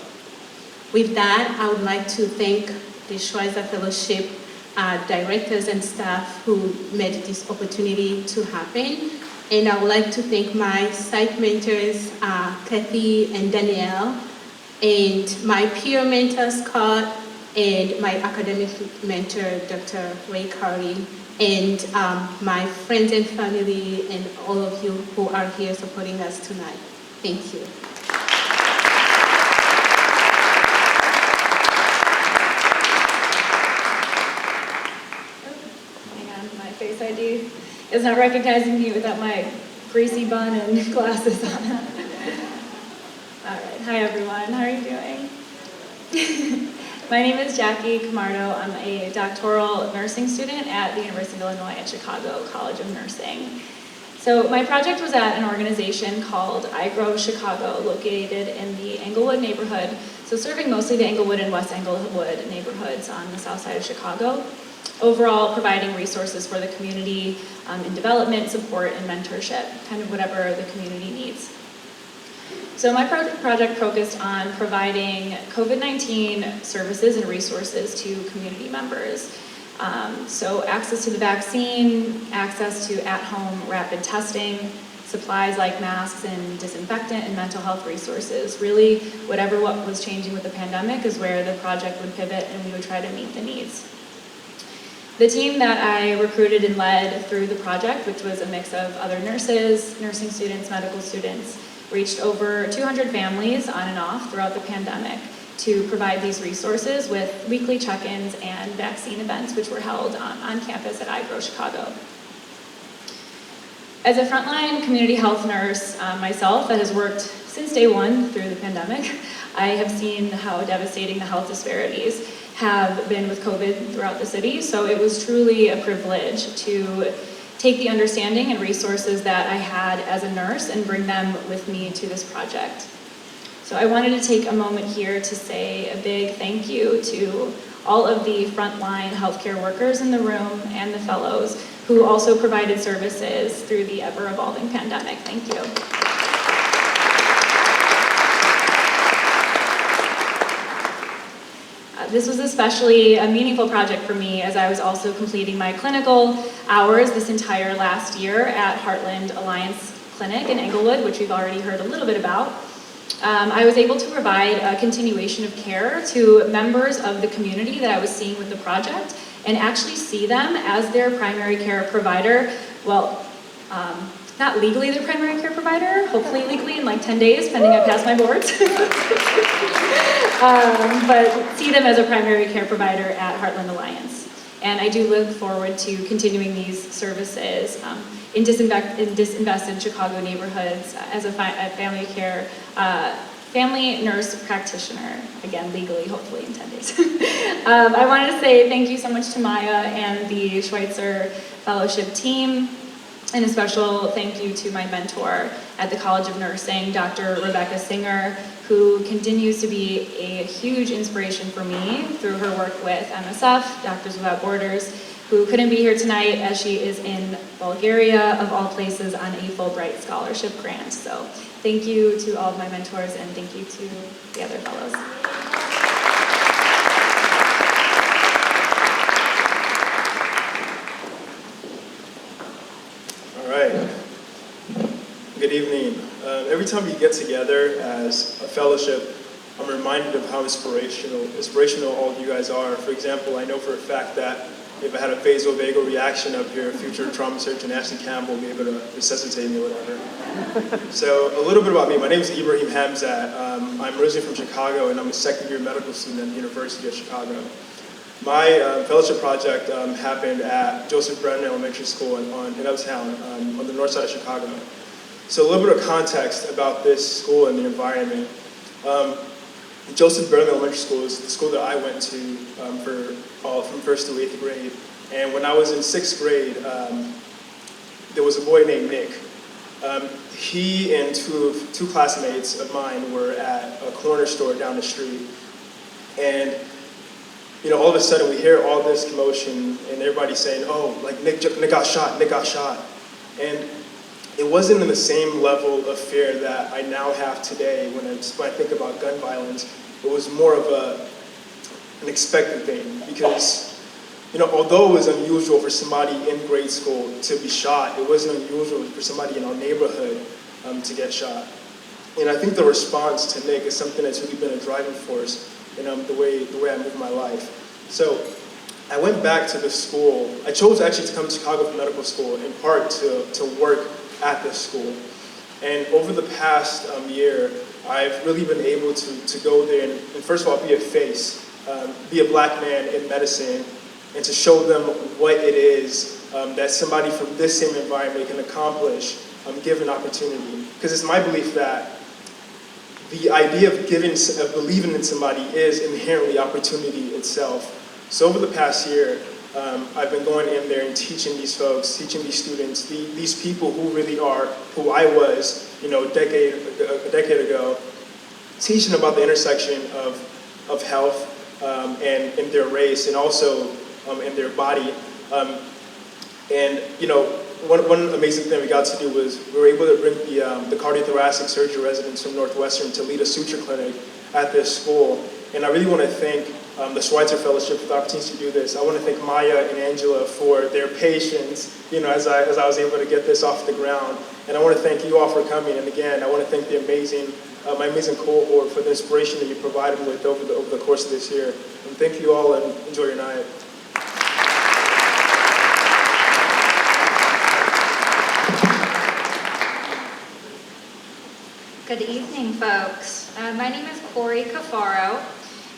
With that, I would like to thank the Schweitzer Fellowship directors and staff who made this opportunity to happen. And I would like to thank my site mentors, Kathy and Danielle, and my peer mentor, Scott, and my academic mentor, Dr. Ray Carey, and my friends and family, and all of you who are here supporting us tonight. Thank you. Hang on, my Face ID is not recognizing me without my greasy bun and glasses on. All right, hi everyone, how are you doing? My name is Jackie Camardo. I'm a doctoral nursing student at the University of Illinois at Chicago College of Nursing. So my project was at an organization called I Grow Chicago, located in the Englewood neighborhood, so serving mostly the Englewood and West Englewood neighborhoods on the south side of Chicago. Overall, providing resources for the community in development, support, and mentorship, kind of whatever the community needs. So my project focused on providing COVID-19 services and resources to community members. So access to the vaccine, access to at-home rapid testing, supplies like masks and disinfectant and mental health resources. Really, what was changing with the pandemic is where the project would pivot and we would try to meet the needs. The team that I recruited and led through the project, which was a mix of other nurses, nursing students, medical students, reached over 200 families on and off throughout the pandemic to provide these resources with weekly check-ins and vaccine events, which were held on campus at I Grow Chicago. As a frontline community health nurse myself that has worked since day one through the pandemic, I have seen how devastating the health disparities have been with COVID throughout the city. So it was truly a privilege to take the understanding and resources that I had as a nurse and bring them with me to this project. So I wanted to take a moment here to say a big thank you to all of the frontline healthcare workers in the room and the fellows who also provided services through the ever-evolving pandemic. Thank you. This was especially a meaningful project for me as I was also completing my clinical hours this entire last year at Heartland Alliance Clinic in Englewood, which we've already heard a little bit about. I was able to provide a continuation of care to members of the community that I was seeing with the project and actually see them as their primary care provider. Well, not legally their primary care provider, hopefully legally in like 10 days, pending I pass my boards. But see them as a primary care provider at Heartland Alliance. And I do look forward to continuing these services in disinvested Chicago neighborhoods as a family nurse practitioner, again, legally, hopefully in 10 days. I wanted to say thank you so much to Maya and the Schweitzer Fellowship team, and a special thank you to my mentor at the College of Nursing, Dr. Rebecca Singer, who continues to be a huge inspiration for me through her work with MSF, Doctors Without Borders, who couldn't be here tonight as she is in Bulgaria, of all places, on a Fulbright scholarship grant. So thank you to all of my mentors, and thank you to the other fellows. All right. Good evening. Every time we get together as a fellowship, I'm reminded of how inspirational all of you guys are. For example, I know for a fact that if I had a vasovagal reaction up here, future trauma surgeon Ashley Campbell will be able to resuscitate me or whatever. So a little bit about me. My name is Ibrahim Hamzat. I'm originally from Chicago, and I'm a second-year medical student at the University of Chicago. My fellowship project happened at Joseph Brennan Elementary School in Uptown on the north side of Chicago. So a little bit of context about this school and the environment. Joseph Brennan Elementary School is the school that I went to from 1st to 8th grade. And when I was in 6th grade, there was a boy named Nick. He and two classmates of mine were at a corner store down the street. And all of a sudden we hear all this commotion and everybody saying, oh, like Nick got shot, Nick got shot. And it wasn't in the same level of fear that I now have today when I think about gun violence. It was more of an expected thing because, although it was unusual for somebody in grade school to be shot, it wasn't unusual for somebody in our neighborhood to get shot. And I think the response to Nick is something that's really been a driving force in the way I live my life. So I went back to the school. I chose actually to come to Chicago for medical school in part to work at this school. And over the past year, I've really been able to go there and first of all, be a face, be a black man in medicine, and to show them what it is that somebody from this same environment can accomplish given opportunity. Because it's my belief that the idea of believing in somebody is inherently opportunity itself. So over the past year, I've been going in there and teaching these folks, teaching these students, these people who really are who I was, a decade ago, teaching about the intersection of health and their race, and also in their body. One amazing thing we got to do was we were able to bring the cardiothoracic surgery residents from Northwestern to lead a suture clinic at this school. And I really want to thank the Schweitzer Fellowship for the opportunity to do this. I want to thank Maya and Angela for their patience, as I was able to get this off the ground. And I want to thank you all for coming. And again, I want to thank my amazing cohort for the inspiration that you provided me with over the course of this year. And thank you all, and enjoy your night. Good evening, folks. My name is Corey Cafaro,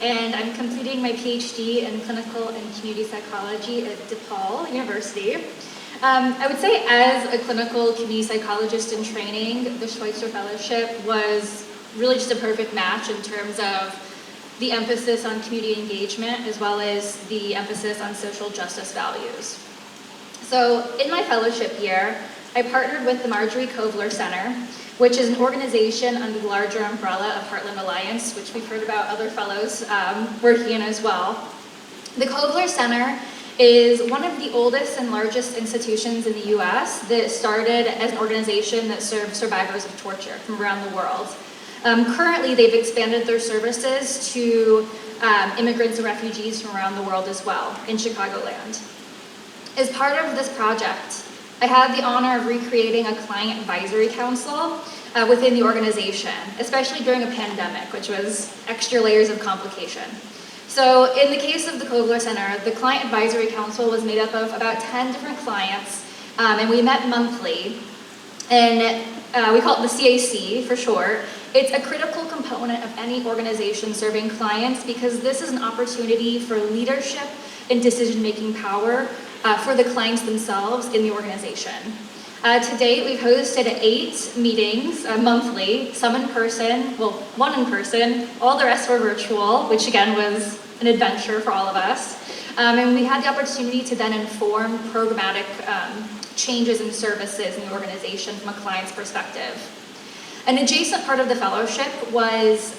and I'm completing my PhD in clinical and community psychology at DePaul University. I would say as a clinical community psychologist in training, the Schweitzer Fellowship was really just a perfect match in terms of the emphasis on community engagement as well as the emphasis on social justice values. So in my fellowship year, I partnered with the Marjorie Kovler Center, which is an organization under the larger umbrella of Heartland Alliance, which we've heard about other fellows working in as well. The Kovler Center is one of the oldest and largest institutions in the US that started as an organization that served survivors of torture from around the world. Currently, they've expanded their services to immigrants and refugees from around the world as well in Chicagoland. As part of this project, I had the honor of recreating a client advisory council within the organization, especially during a pandemic, which was extra layers of complication. So in the case of the Kovler Center, the client advisory council was made up of about 10 different clients, and we met monthly, and we call it the CAC for short. It's a critical component of any organization serving clients because this is an opportunity for leadership and decision-making power for the clients themselves in the organization. To date, we've hosted 8 meetings monthly, some in person, well, 1 in person, all the rest were virtual, which again was an adventure for all of us. And we had the opportunity to then inform programmatic changes in services in the organization from a client's perspective. An adjacent part of the fellowship was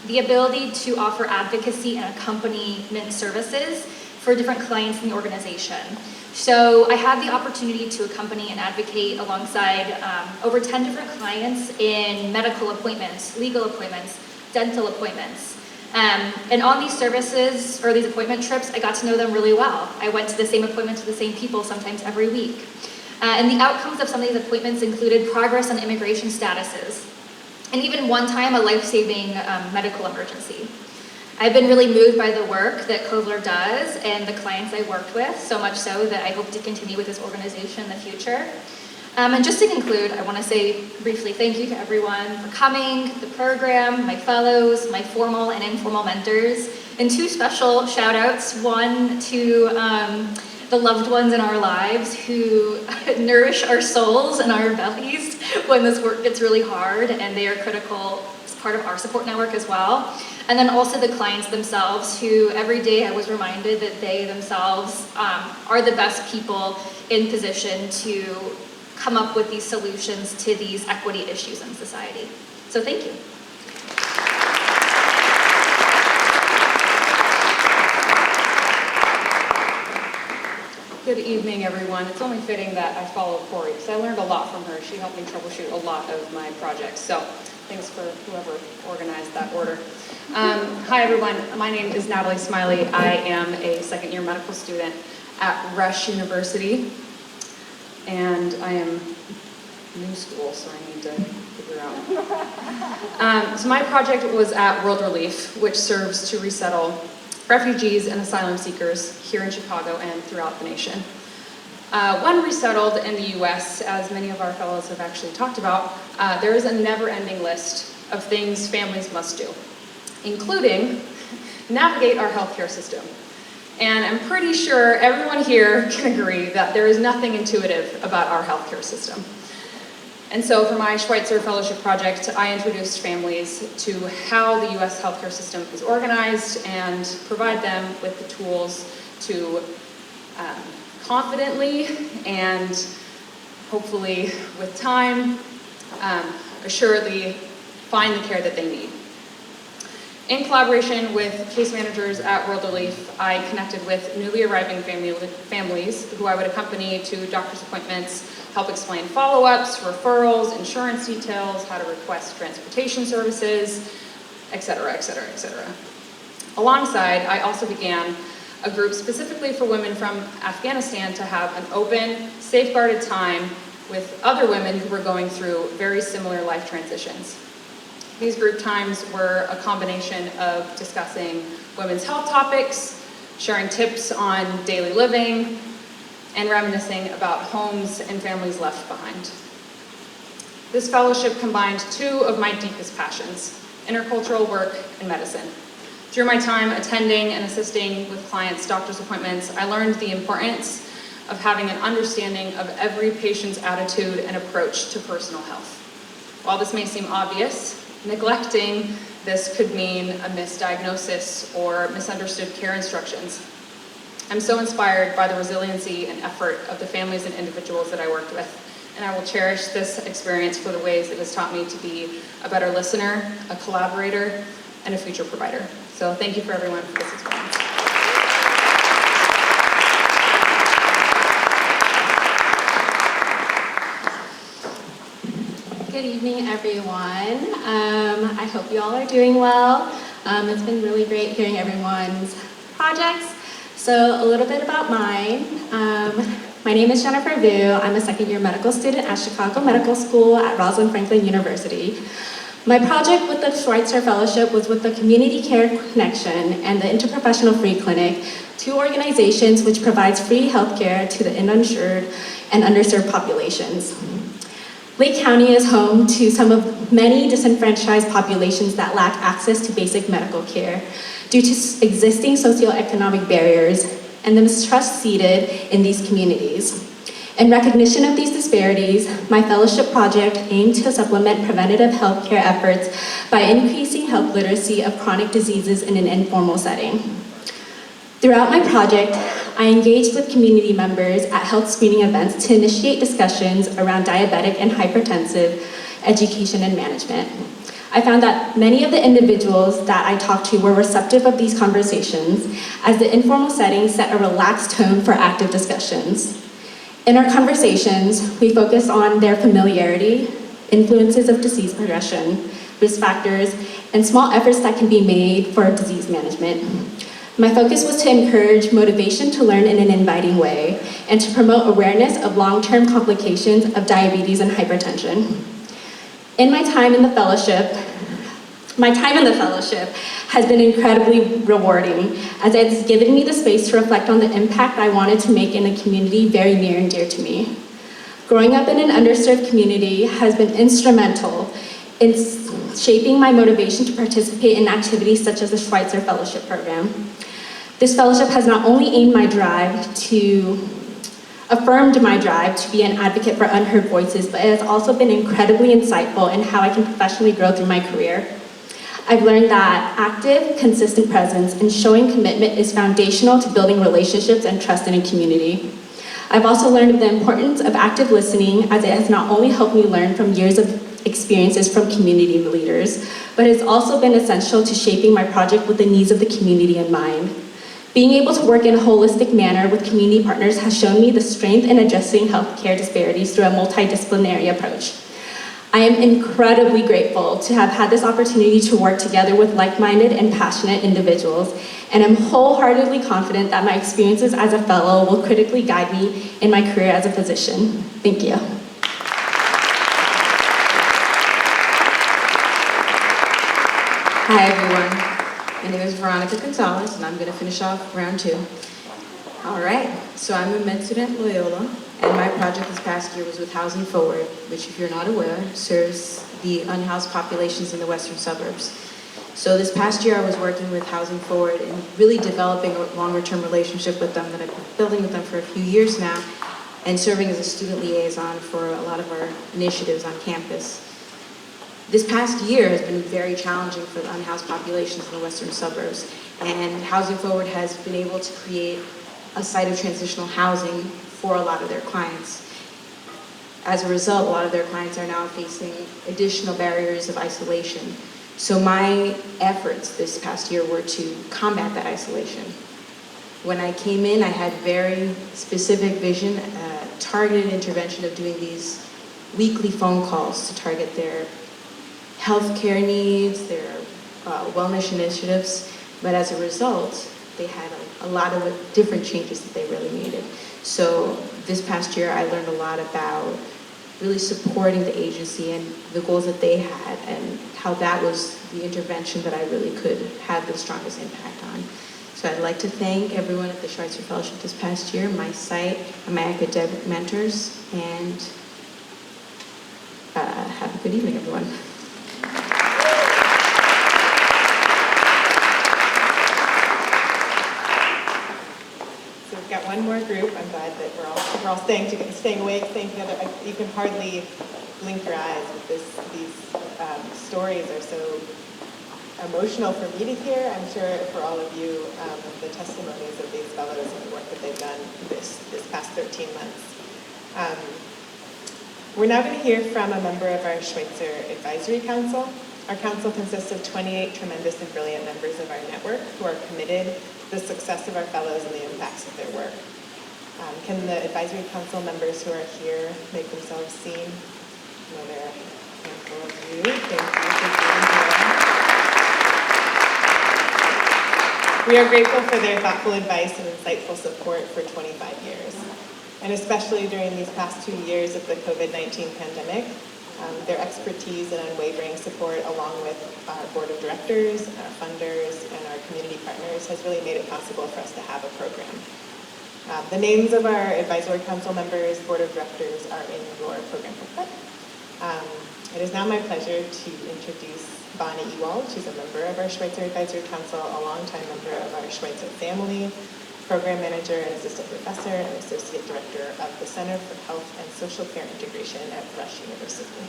the ability to offer advocacy and accompaniment services for different clients in the organization. So I had the opportunity to accompany and advocate alongside over 10 different clients in medical appointments, legal appointments, dental appointments. And on these services, or these appointment trips, I got to know them really well. I went to the same appointment to the same people, sometimes every week. And the outcomes of some of these appointments included progress on immigration statuses, and even one time a life-saving medical emergency. I've been really moved by the work that Kovler does and the clients I worked with, so much so that I hope to continue with this organization in the future. And just to conclude, I want to say briefly thank you to everyone for coming, the program, my fellows, my formal and informal mentors, and 2 special shout outs, one to the loved ones in our lives who nourish our souls and our bellies when this work gets really hard, and they are critical as part of our support network as well. And then also the clients themselves, who every day I was reminded that they themselves are the best people in position to come up with these solutions to these equity issues in society. So thank you. Good evening, everyone. It's only fitting that I follow Corey, because I learned a lot from her. She helped me troubleshoot a lot of my projects. So thanks for whoever organized that order. Hi, everyone. My name is Natalie Smiley. I am a second-year medical student at Rush University. And I am new school, so I need to figure out. So my project was at World Relief, which serves to resettle refugees and asylum seekers here in Chicago and throughout the nation. When resettled in the US, as many of our fellows have actually talked about, there is a never-ending list of things families must do, including navigate our healthcare system. And I'm pretty sure everyone here can agree that there is nothing intuitive about our healthcare system. And so for my Schweitzer Fellowship project, I introduced families to how the US healthcare system is organized and provide them with the tools to confidently and hopefully with time, assuredly find the care that they need. In collaboration with case managers at World Relief, I connected with newly arriving families who I would accompany to doctor's appointments, help explain follow-ups, referrals, insurance details, how to request transportation services, et cetera, et cetera, et cetera. Alongside, I also began a group specifically for women from Afghanistan to have an open, safeguarded time with other women who were going through very similar life transitions. These group times were a combination of discussing women's health topics, sharing tips on daily living, and reminiscing about homes and families left behind. This fellowship combined 2 of my deepest passions, intercultural work and medicine. Through my time attending and assisting with clients' doctor's appointments, I learned the importance of having an understanding of every patient's attitude and approach to personal health. While this may seem obvious, neglecting this could mean a misdiagnosis or misunderstood care instructions. I'm so inspired by the resiliency and effort of the families and individuals that I worked with, and I will cherish this experience for the ways it has taught me to be a better listener, a collaborator, and a future provider. So thank you for everyone for this experience. Good evening, everyone. I hope you all are doing well. It's been really great hearing everyone's projects. So a little bit about mine. My name is Jennifer Vu. I'm a second-year medical student at Chicago Medical School at Rosalind Franklin University. My project with the Schweitzer Fellowship was with the Community Care Connection and the Interprofessional Free Clinic, two organizations which provides free healthcare to the uninsured and underserved populations. Lake County is home to some of many disenfranchised populations that lack access to basic medical care due to existing socioeconomic barriers and the mistrust seated in these communities. In recognition of these disparities, my fellowship project aimed to supplement preventative healthcare efforts by increasing health literacy of chronic diseases in an informal setting. Throughout my project, I engaged with community members at health screening events to initiate discussions around diabetic and hypertensive education and management. I found that many of the individuals that I talked to were receptive of these conversations, as the informal setting set a relaxed tone for active discussions. In our conversations, we focused on their familiarity, influences of disease progression, risk factors, and small efforts that can be made for disease management. My focus was to encourage motivation to learn in an inviting way and to promote awareness of long-term complications of diabetes and hypertension. In my time in the fellowship has been incredibly rewarding, as it has given me the space to reflect on the impact I wanted to make in a community very near and dear to me. Growing up in an underserved community has been instrumental in shaping my motivation to participate in activities such as the Schweitzer Fellowship Program. This fellowship has not only affirmed my drive to be an advocate for unheard voices, but it has also been incredibly insightful in how I can professionally grow through my career. I've learned that active, consistent presence and showing commitment is foundational to building relationships and trust in a community. I've also learned the importance of active listening, as it has not only helped me learn from years of experiences from community leaders, but has also been essential to shaping my project with the needs of the community in mind. Being able to work in a holistic manner with community partners has shown me the strength in addressing healthcare disparities through a multidisciplinary approach. I am incredibly grateful to have had this opportunity to work together with like-minded and passionate individuals, and I'm wholeheartedly confident that my experiences as a fellow will critically guide me in my career as a physician. Thank you. Hi everyone, my name is Veronica Gonzalez and I'm going to finish off round 2. All right, so I'm a med student at Loyola and my project this past year was with Housing Forward, which if you're not aware, serves the unhoused populations in the western suburbs. So this past year I was working with Housing Forward and really developing a longer term relationship with them that I've been building with them for a few years now and serving as a student liaison for a lot of our initiatives on campus. This past year has been very challenging for the unhoused populations in the western suburbs, and Housing Forward has been able to create a site of transitional housing for a lot of their clients. As a result, a lot of their clients are now facing additional barriers of isolation. So my efforts this past year were to combat that isolation. When I came in, I had very specific vision, targeted intervention of doing these weekly phone calls to target their healthcare needs, their wellness initiatives, but as a result, they had a lot of different changes that they really needed. So this past year, I learned a lot about really supporting the agency and the goals that they had and how that was the intervention that I really could have the strongest impact on. So I'd like to thank everyone at the Schweitzer Fellowship this past year, my site, and my academic mentors, and have a good evening, everyone. So we've got one more group. I'm glad that we're all staying awake, staying together. You can hardly blink your eyes with these stories are so emotional for me to hear. I'm sure for all of you, the testimonies of these fellows Fellows and the work that they've done this past 13 months. We're now going to hear from a member of our Schweitzer Advisory Council. Our council consists of 28 tremendous and brilliant members of our network who are committed to the success of our fellows and the impacts of their work. Can the advisory council members who are here make themselves seen? I know there are a handful of you. Thank you for being here. We are grateful for their thoughtful advice and insightful support for 25 years. And especially during these past 2 years of the COVID-19 pandemic, their expertise and unwavering support along with our board of directors, our funders, and our community partners has really made it possible for us to have a program. The names of our advisory council members, board of directors are in your program booklet. It is now my pleasure to introduce Bonnie Ewald. She's a member of our Schweitzer Advisory Council, a longtime member of our Schweitzer family, program manager and assistant professor and associate director of the Center for Health and Social Care Integration at Rush University.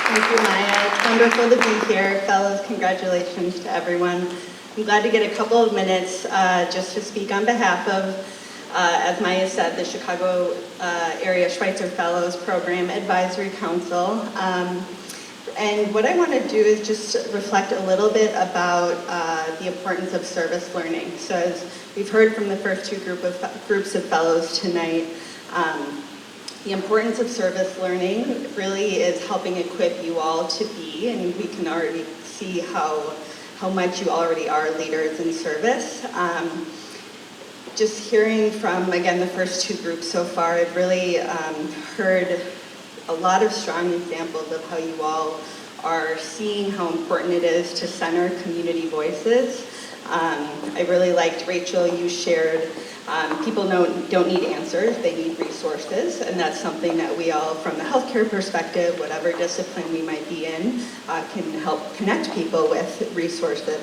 Thank you, Maya. It's wonderful to be here. Fellows, congratulations to everyone. I'm glad to get a couple of minutes just to speak on behalf of, as Maya said, the Chicago Area Schweitzer Fellows Program Advisory Council. And what I want to do is just reflect a little bit about the importance of service learning. So as we've heard from the first two groups of fellows tonight, the importance of service learning really is helping equip you all to be, and we can already see how much you already are leaders in service. Just hearing from, again, the first two groups so far, I've really heard a lot of strong examples of how you all are seeing how important it is to center community voices. I really liked, Rachel, you shared, people don't need answers, they need resources, and that's something that we all, from the healthcare perspective, whatever discipline we might be in, can help connect people with resources.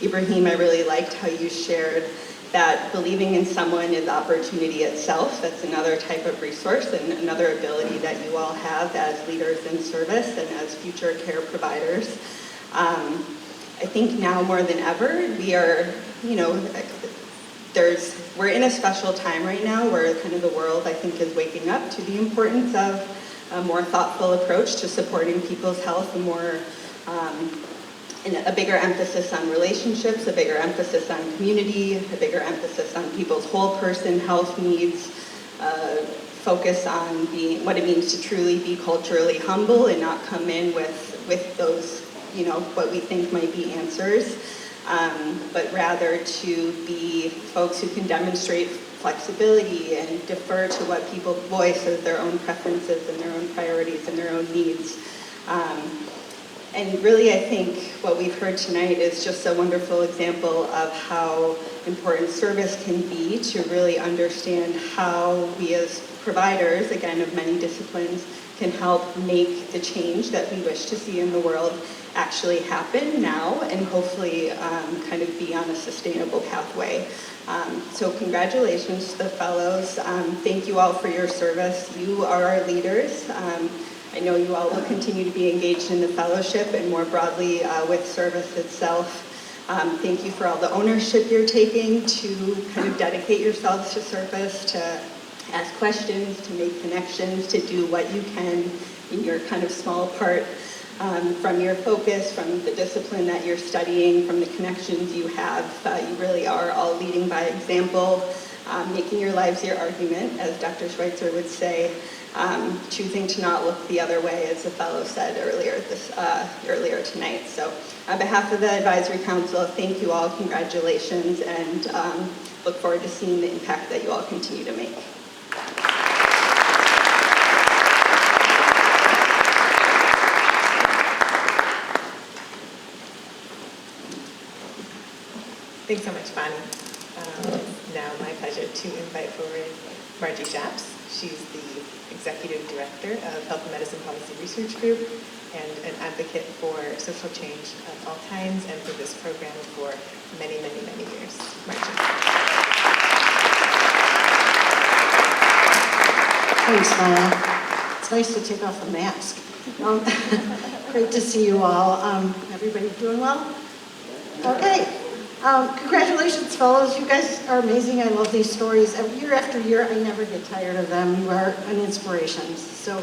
Ibrahim, I really liked how you shared that believing in someone is opportunity itself. That's another type of resource and another ability that you all have as leaders in service and as future care providers. I think now more than ever, we are, we're in a special time right now where kind of the world, I think, is waking up to the importance of a more thoughtful approach to supporting people's health, a bigger emphasis on relationships, a bigger emphasis on community, a bigger emphasis on people's whole person health needs, focus on what it means to truly be culturally humble and not come in with those, what we think might be answers, but rather to be folks who can demonstrate flexibility and defer to what people voice as their own preferences and their own priorities and their own needs. And really, I think what we've heard tonight is just a wonderful example of how important service can be to really understand how we as providers, again, of many disciplines, can help make the change that we wish to see in the world actually happen now and hopefully kind of be on a sustainable pathway. So congratulations to the fellows. Thank you all for your service. You are our leaders. I know you all will continue to be engaged in the fellowship and more broadly with service itself. Thank you for all the ownership you're taking to kind of dedicate yourselves to service, to ask questions, to make connections, to do what you can in your kind of small part from your focus, from the discipline that you're studying, from the connections you have. You really are all leading by example, making your lives your argument, as Dr. Schweitzer would say. Choosing to not look the other way, as the fellow said earlier tonight. So on behalf of the Advisory Council, thank you all, congratulations, and look forward to seeing the impact that you all continue to make. Thanks so much, Bonnie. Now my pleasure to invite forward Margie Shaps. She's the Executive Director of Health and Medicine Policy Research Group and an advocate for social change of all kinds and for this program for many, many, many years. Margie. Thanks, Maya. It's nice to take off the mask. Great to see you all. Everybody doing well? Okay. Congratulations, fellows. You guys are amazing. I love these stories. Year after year, I never get tired of them. You are an inspiration. So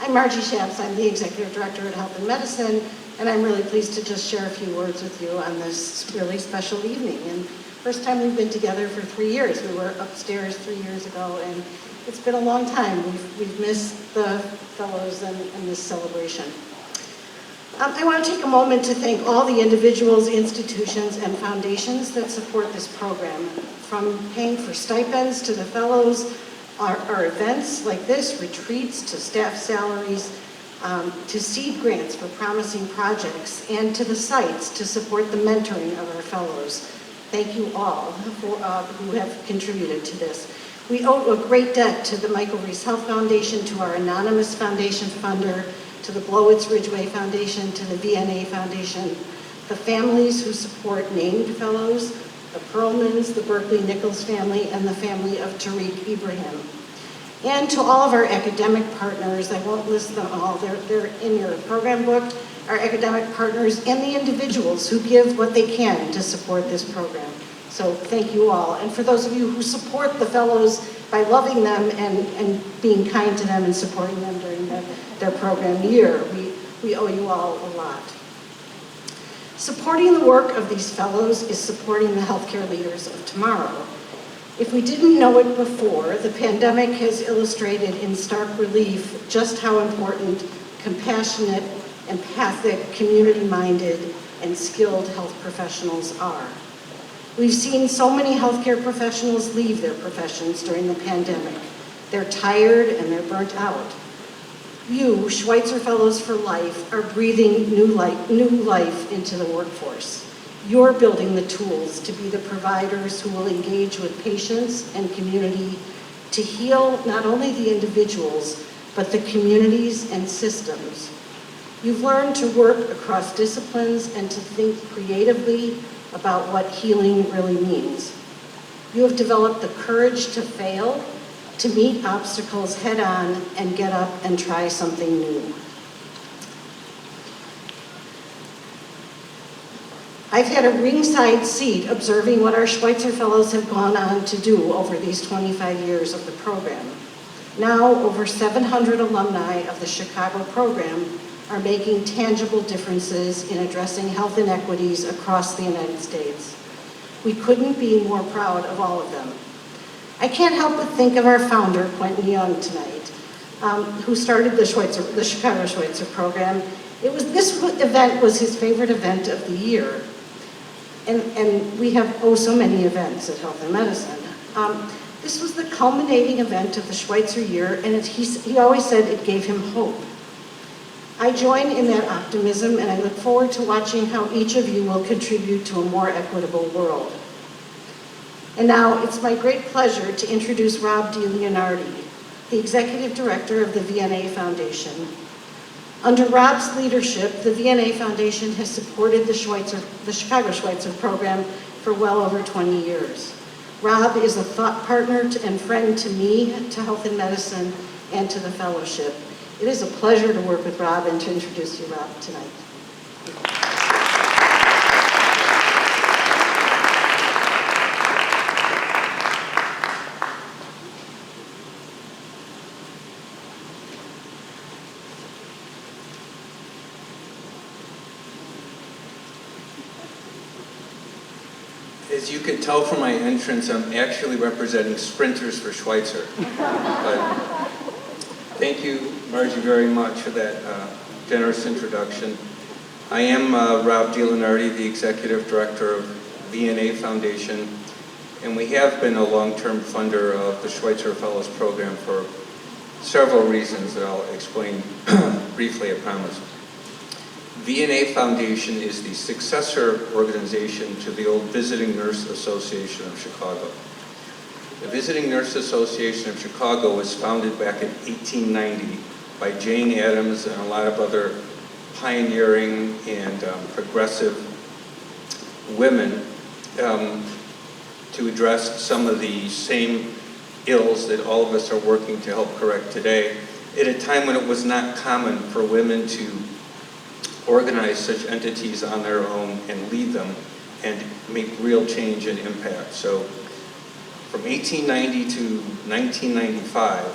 I'm Margie Schaps. I'm the Executive Director at Health and Medicine, and I'm really pleased to just share a few words with you on this really special evening. And first time we've been together for 3 years. We were upstairs 3 years ago, and it's been a long time. We've missed the fellows and this celebration. I want to take a moment to thank all the individuals, institutions, and foundations that support this program, from paying for stipends to the fellows, our events like this, retreats, to staff salaries, to seed grants for promising projects, and to the sites to support the mentoring of our fellows. Thank you all who have contributed to this. We owe a great debt to the Michael Reese Health Foundation, to our anonymous foundation funder, to the Blowitz Ridgeway Foundation, to the VNA Foundation, the families who support named fellows, the Perlmans, the Berkeley Nichols family, and the family of Tariq Ibrahim. And to all of our academic partners, I won't list them all, they're in your program book, our academic partners and the individuals who give what they can to support this program. So thank you all. And for those of you who support the fellows by loving them and being kind to them and supporting them during their program year, we owe you all a lot. Supporting the work of these fellows is supporting the healthcare leaders of tomorrow. If we didn't know it before, the pandemic has illustrated in stark relief just how important compassionate, empathic, community-minded, and skilled health professionals are. We've seen so many healthcare professionals leave their professions during the pandemic. They're tired and they're burnt out. You, Schweitzer Fellows for Life, are breathing new life into the workforce. You're building the tools to be the providers who will engage with patients and community to heal not only the individuals, but the communities and systems. You've learned to work across disciplines and to think creatively about what healing really means. You have developed the courage to fail, to meet obstacles head on, and get up and try something new. I've had a ringside seat observing what our Schweitzer Fellows have gone on to do over these 25 years of the program. Now, over 700 alumni of the Chicago program are making tangible differences in addressing health inequities across the United States. We couldn't be more proud of all of them. I can't help but think of our founder, Quentin Young, tonight, who started the Chicago Schweitzer program. This event was his favorite event of the year. And we have so many events at Health and Medicine. This was the culminating event of the Schweitzer year, and he always said it gave him hope. I join in that optimism, and I look forward to watching how each of you will contribute to a more equitable world. And now it's my great pleasure to introduce Rob DeLeonardi, the Executive Director of the VNA Foundation. Under Rob's leadership, the VNA Foundation has supported the Chicago Schweitzer program for well over 20 years. Rob is a thought partner and friend to me, to Health and Medicine, and to the fellowship. It is a pleasure to work with Rob and to introduce you, Rob, tonight. As you can tell from my entrance, I'm actually representing sprinters for Schweitzer. But thank you, Margie, very much for that generous introduction. I am Rob DeLeonardi, the Executive Director of VNA Foundation, and we have been a long-term funder of the Schweitzer Fellows program for several reasons that I'll explain briefly, I promise. VNA Foundation is the successor organization to the old Visiting Nurse Association of Chicago. The Visiting Nurse Association of Chicago was founded back in 1890 by Jane Addams and a lot of other pioneering and progressive women to address some of the same ills that all of us are working to help correct today, at a time when it was not common for women to organize such entities on their own and lead them and make real change and impact. So from 1890 to 1995,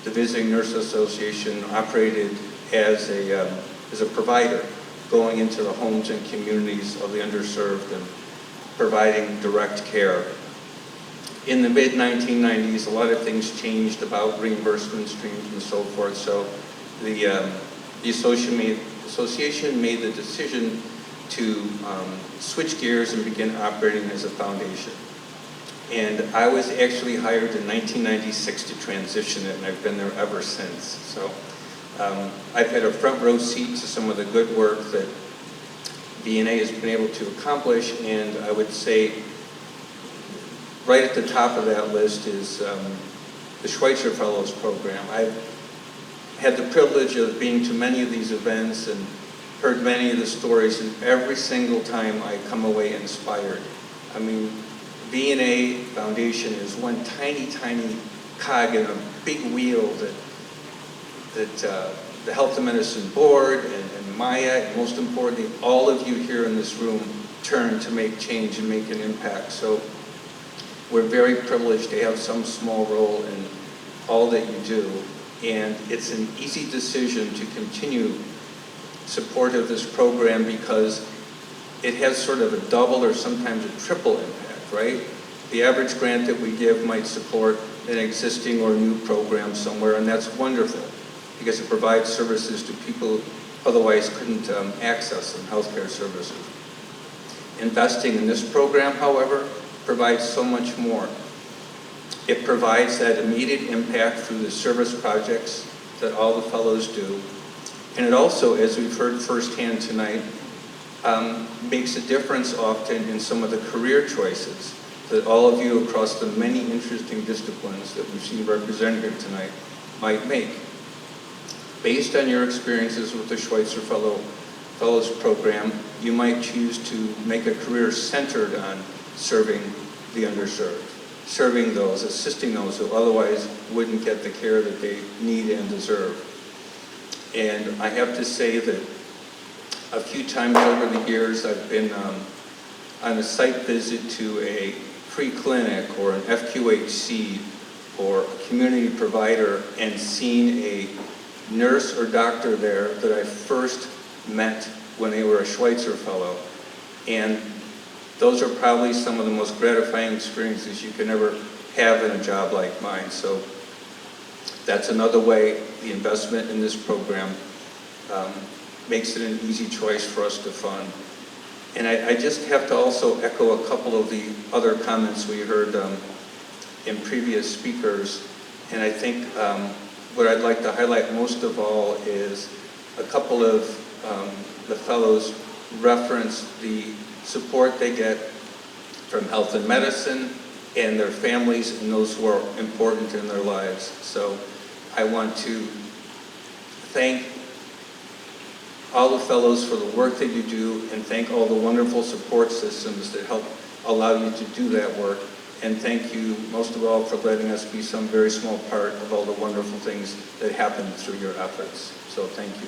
the Visiting Nurse Association operated as a provider, going into the homes and communities of the underserved and providing direct care. In the mid-1990s, a lot of things changed about reimbursement streams and so forth, so the association made the decision to switch gears and begin operating as a foundation. And I was actually hired in 1996 to transition it, and I've been there ever since. So I've had a front row seat to some of the good work that VNA has been able to accomplish, and I would say right at the top of that list is the Schweitzer Fellows program. I've had the privilege of being to many of these events and heard many of the stories, and every single time I come away inspired. I mean, VNA Foundation is one tiny, tiny cog in a big wheel that the Health and Medicine Board and Maya, and most importantly, all of you here in this room turn to make change and make an impact. So we're very privileged to have some small role in all that you do, and it's an easy decision to continue support of this program because it has sort of a double or sometimes a triple impact, right? The average grant that we give might support an existing or new program somewhere, and that's wonderful because it provides services to people who otherwise couldn't access them, healthcare services. Investing in this program, however, provides so much more. It provides that immediate impact through the service projects that all the fellows do. And it also, as we've heard firsthand tonight, makes a difference often in some of the career choices that all of you across the many interesting disciplines that we've seen represented here tonight might make. Based on your experiences with the Schweitzer Fellows program, you might choose to make a career centered on serving the underserved, serving those, assisting those who otherwise wouldn't get the care that they need and deserve. And I have to say that a few times over the years I've been on a site visit to a free clinic or an FQHC or a community provider and seen a nurse or doctor there that I first met when they were a Schweitzer Fellow. And those are probably some of the most gratifying experiences you can ever have in a job like mine. So that's another way the investment in this program makes it an easy choice for us to fund. And I just have to also echo a couple of the other comments we heard in previous speakers. And I think what I'd like to highlight most of all is a couple of the fellows reference the support they get from health and medicine and their families and those who are important in their lives. So I want to thank all the fellows for the work that you do and thank all the wonderful support systems that help allow you to do that work. And thank you most of all for letting us be some very small part of all the wonderful things that happen through your efforts. So thank you.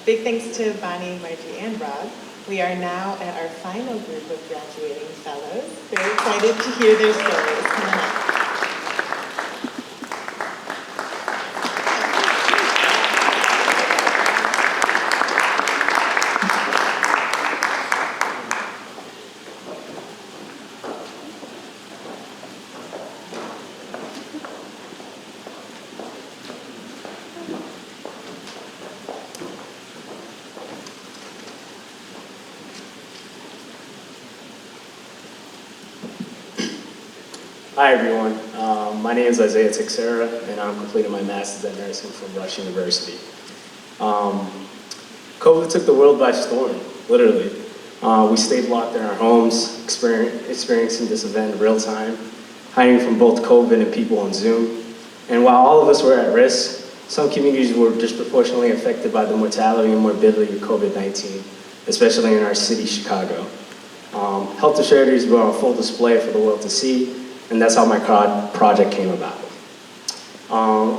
Big thanks to Bonnie, Margie, and Rob. We are now at our final group of graduating fellows. Very excited to hear their stories. Come on up. Hi everyone, my name is Isaiah Teixeira and I'm completing my Master's in Nursing from Rush University. COVID took the world by storm, literally. We stayed locked in our homes, experiencing this event in real time, hiding from both COVID and people on Zoom. And while all of us were at risk, some communities were disproportionately affected by the mortality and morbidity of COVID-19, especially in our city, Chicago. Health disparities were on full display for the world to see, and that's how my project came about.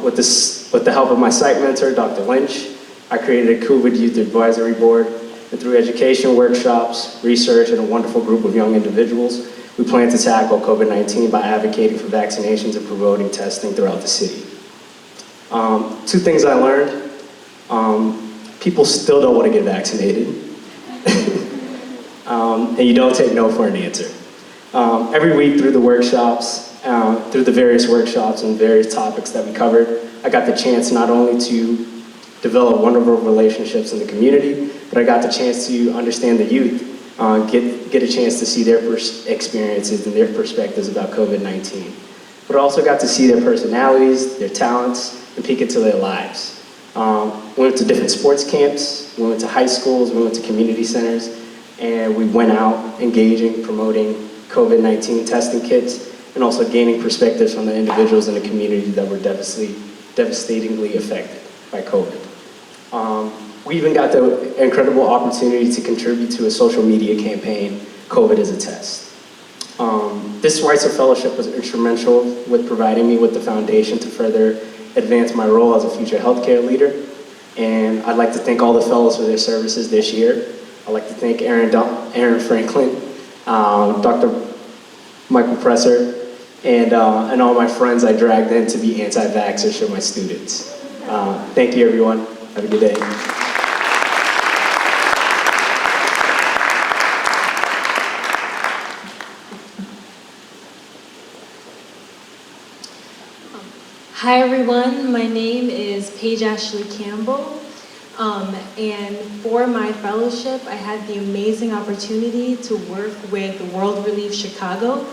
With the help of my site mentor, Dr. Lynch, I created a COVID Youth Advisory Board, and through education, workshops, research, and a wonderful group of young individuals, we plan to tackle COVID-19 by advocating for vaccinations and promoting testing throughout the city. Two things I learned. People still don't want to get vaccinated. And you don't take no for an answer. Every week through the workshops, through the various workshops and various topics that we covered, I got the chance not only to develop wonderful relationships in the community, but I got the chance to understand the youth, get a chance to see their experiences and their perspectives about COVID-19. But I also got to see their personalities, their talents, and peek into their lives. We went to different sports camps, we went to high schools, we went to community centers, and we went out engaging, promoting COVID-19 testing kits, and also gaining perspectives from the individuals in the community that were devastatingly affected by COVID. We even got the incredible opportunity to contribute to a social media campaign, COVID is a Test. This Schweitzer Fellowship was instrumental with providing me with the foundation to further advance my role as a future healthcare leader. And I'd like to thank all the fellows for their services this year. I'd like to thank Aaron Franklin, Dr. Michael Presser, and all my friends I dragged in to be anti-vaxxers for my students. Thank you, everyone. Have a good day. Hi everyone, my name is Paige Ashley Campbell, and for my fellowship I had the amazing opportunity to work with World Relief Chicago,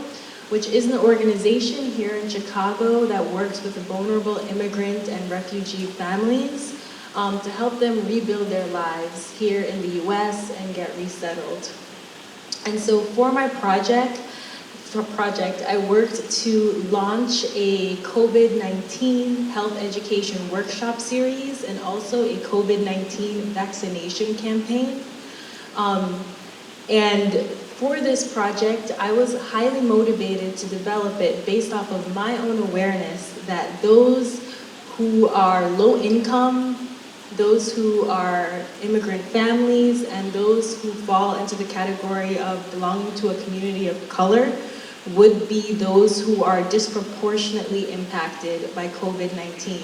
which is an organization here in Chicago that works with vulnerable immigrant and refugee families to help them rebuild their lives here in the US and get resettled. And so for my project, I worked to launch a COVID-19 health education workshop series and also a COVID-19 vaccination campaign. And for this project, I was highly motivated to develop it based off of my own awareness that those who are low income, those who are immigrant families, and those who fall into the category of belonging to a community of color would be those who are disproportionately impacted by COVID-19.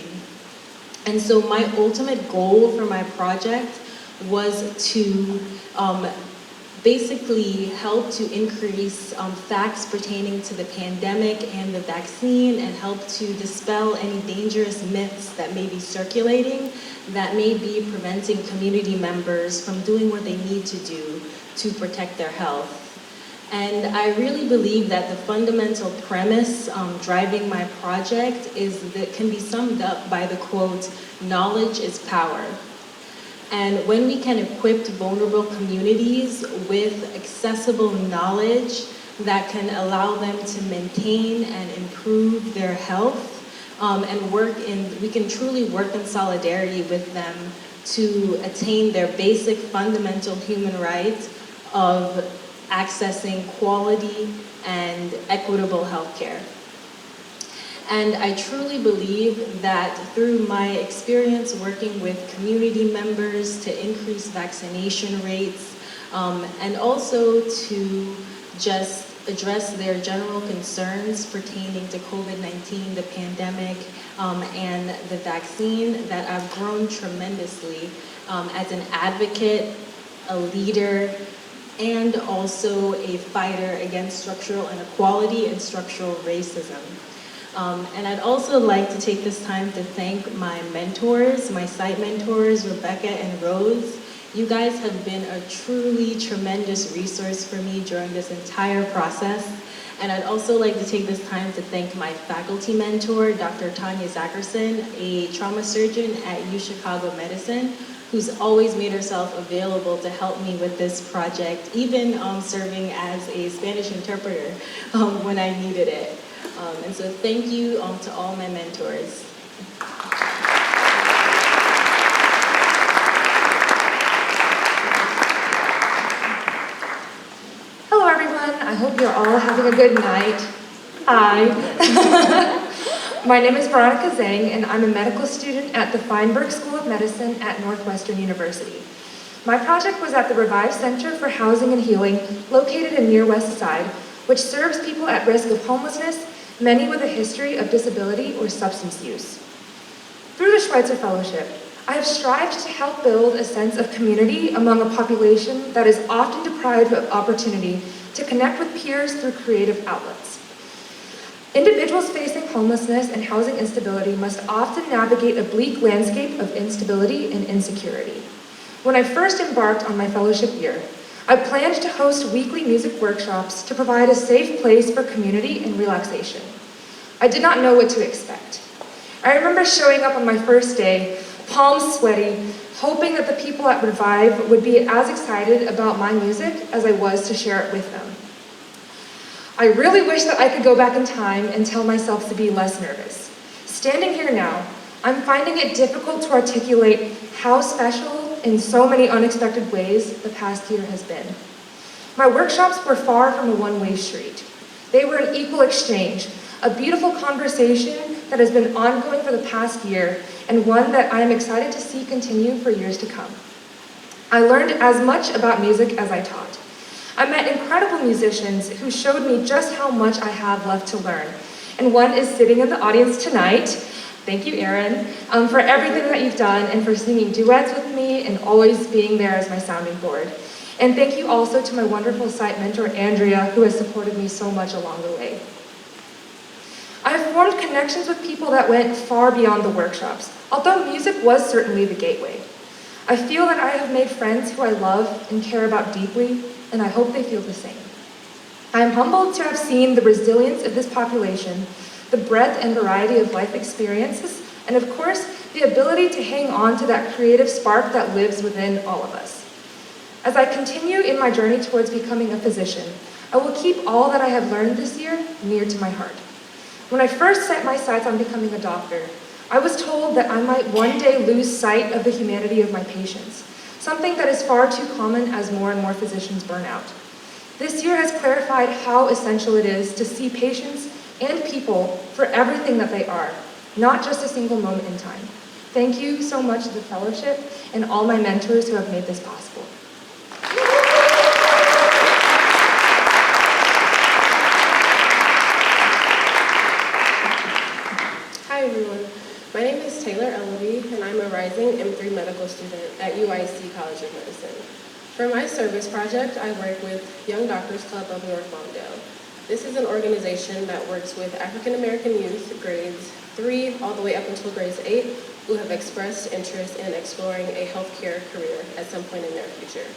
And so my ultimate goal for my project was to basically help to increase facts pertaining to the pandemic and the vaccine and help to dispel any dangerous myths that may be circulating that may be preventing community members from doing what they need to do to protect their health. And I really believe that the fundamental premise driving my project can be summed up by the quote, "Knowledge is power." And when we can equip vulnerable communities with accessible knowledge that can allow them to maintain and improve their health, we can truly work in solidarity with them to attain their basic fundamental human right of accessing quality and equitable health care. And I truly believe that through my experience working with community members to increase vaccination rates, and also to just address their general concerns pertaining to COVID-19, the pandemic, and the vaccine, that I've grown tremendously as an advocate, a leader, and also a fighter against structural inequality and structural racism. And I'd also like to take this time to thank my mentors, my site mentors, Rebecca and Rose. You guys have been a truly tremendous resource for me during this entire process. And I'd also like to take this time to thank my faculty mentor, Dr. Tanya Zackerson, a trauma surgeon at UChicago Medicine, who's always made herself available to help me with this project, even serving as a Spanish interpreter when I needed it. And so thank you to all my mentors. Hello everyone, I hope you're all having a good night. Hi. My name is Veronica Zhang and I'm a medical student at the Feinberg School of Medicine at Northwestern University. My project was at the Revive Center for Housing and Healing located in Near West Side, which serves people at risk of homelessness, many with a history of disability or substance use. Through the Schweitzer Fellowship, I have strived to help build a sense of community among a population that is often deprived of opportunity to connect with peers through creative outlets. Individuals facing homelessness and housing instability must often navigate a bleak landscape of instability and insecurity. When I first embarked on my fellowship year, I planned to host weekly music workshops to provide a safe place for community and relaxation. I did not know what to expect. I remember showing up on my first day, palms sweaty, hoping that the people at Revive would be as excited about my music as I was to share it with them. I really wish that I could go back in time and tell myself to be less nervous. Standing here now, I'm finding it difficult to articulate how special in so many unexpected ways the past year has been. My workshops were far from a one-way street. They were an equal exchange, a beautiful conversation that has been ongoing for the past year and one that I am excited to see continue for years to come. I learned as much about music as I taught. I met incredible musicians who showed me just how much I have left to learn. And one is sitting in the audience tonight. Thank you, Aaron, for everything that you've done and for singing duets with me and always being there as my sounding board. And thank you also to my wonderful site mentor, Andrea, who has supported me so much along the way. I have formed connections with people that went far beyond the workshops, although music was certainly the gateway. I feel that I have made friends who I love and care about deeply, and I hope they feel the same. I am humbled to have seen the resilience of this population, the breadth and variety of life experiences, and of course, the ability to hang on to that creative spark that lives within all of us. As I continue in my journey towards becoming a physician, I will keep all that I have learned this year near to my heart. When I first set my sights on becoming a doctor, I was told that I might one day lose sight of the humanity of my patients, something that is far too common as more and more physicians burn out. This year has clarified how essential it is to see patients and people for everything that they are, not just a single moment in time. Thank you so much to the fellowship and all my mentors who have made this possible. Hi everyone, my name is Taylor Ellaby and I'm a rising M3 medical student at UIC College of Medicine. For my service project, I work with Young Doctors Club of North Lawndale. This is an organization that works with African American youth grades 3 all the way up until grades 8 who have expressed interest in exploring a healthcare career at some point in their future.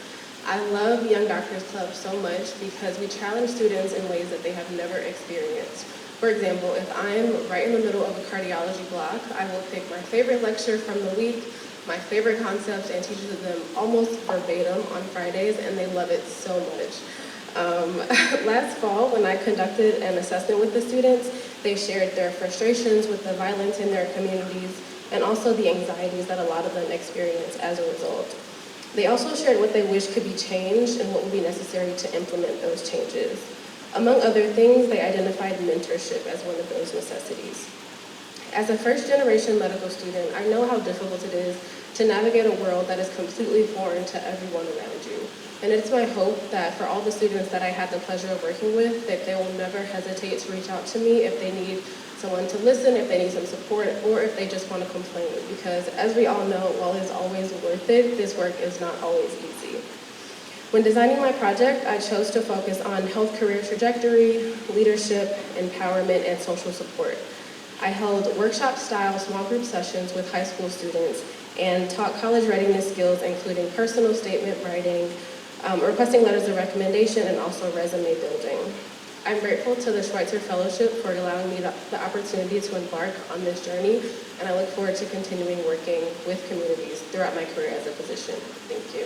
I love Young Doctors Club so much because we challenge students in ways that they have never experienced. For example, if I'm right in the middle of a cardiology block, I will pick my favorite lecture from the week, my favorite concepts, and teach them almost verbatim on Fridays, and they love it so much. Last fall, when I conducted an assessment with the students, they shared their frustrations with the violence in their communities and also the anxieties that a lot of them experience as a result. They also shared what they wish could be changed and what would be necessary to implement those changes. Among other things, they identified mentorship as one of those necessities. As a first-generation medical student, I know how difficult it is to navigate a world that is completely foreign to everyone around you. And it's my hope that for all the students that I had the pleasure of working with, that they will never hesitate to reach out to me if they need someone to listen, if they need some support, or if they just want to complain. Because as we all know, while it's always worth it, this work is not always easy. When designing my project, I chose to focus on health career trajectory, leadership, empowerment, and social support. I held workshop-style small group sessions with high school students and taught college readiness skills, including personal statement writing, requesting letters of recommendation, and also resume building. I'm grateful to the Schweitzer Fellowship for allowing me the opportunity to embark on this journey, and I look forward to continuing working with communities throughout my career as a physician. Thank you.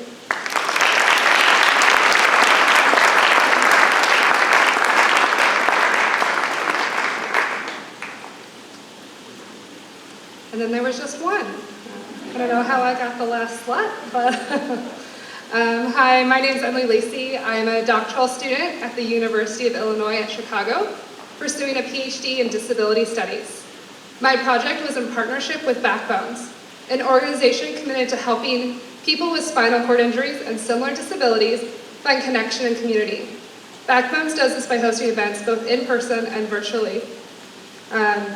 and then there was just one. I don't know how I got the last slot, but hi, my name is Emily Lacey. I'm a doctoral student at the University of Illinois at Chicago, pursuing a PhD in disability studies. My project was in partnership with Backbones, an organization committed to helping people with spinal cord injuries and similar disabilities find connection and community. Backbones does this by hosting events both in person and virtually.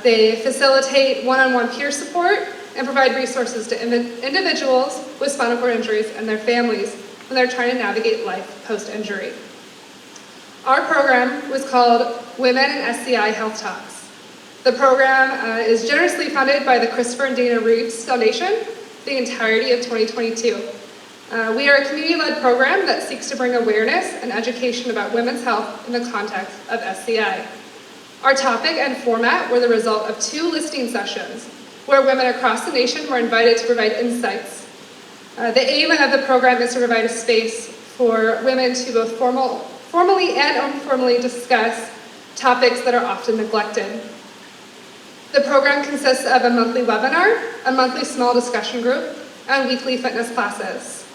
They facilitate one-on-one peer support and provide resources to individuals with spinal cord injuries and their families when they're trying to navigate life post-injury. Our program was called Women in SCI Health Talks. The program is generously funded by the Christopher and Dana Reeves Foundation the entirety of 2022. We are a community-led program that seeks to bring awareness and education about women's health in the context of SCI. Our topic and format were the result of 2 listening sessions where women across the nation were invited to provide insights. The aim of the program is to provide a space for women to both formally and informally discuss topics that are often neglected. The program consists of a monthly webinar, a monthly small discussion group, and weekly fitness classes.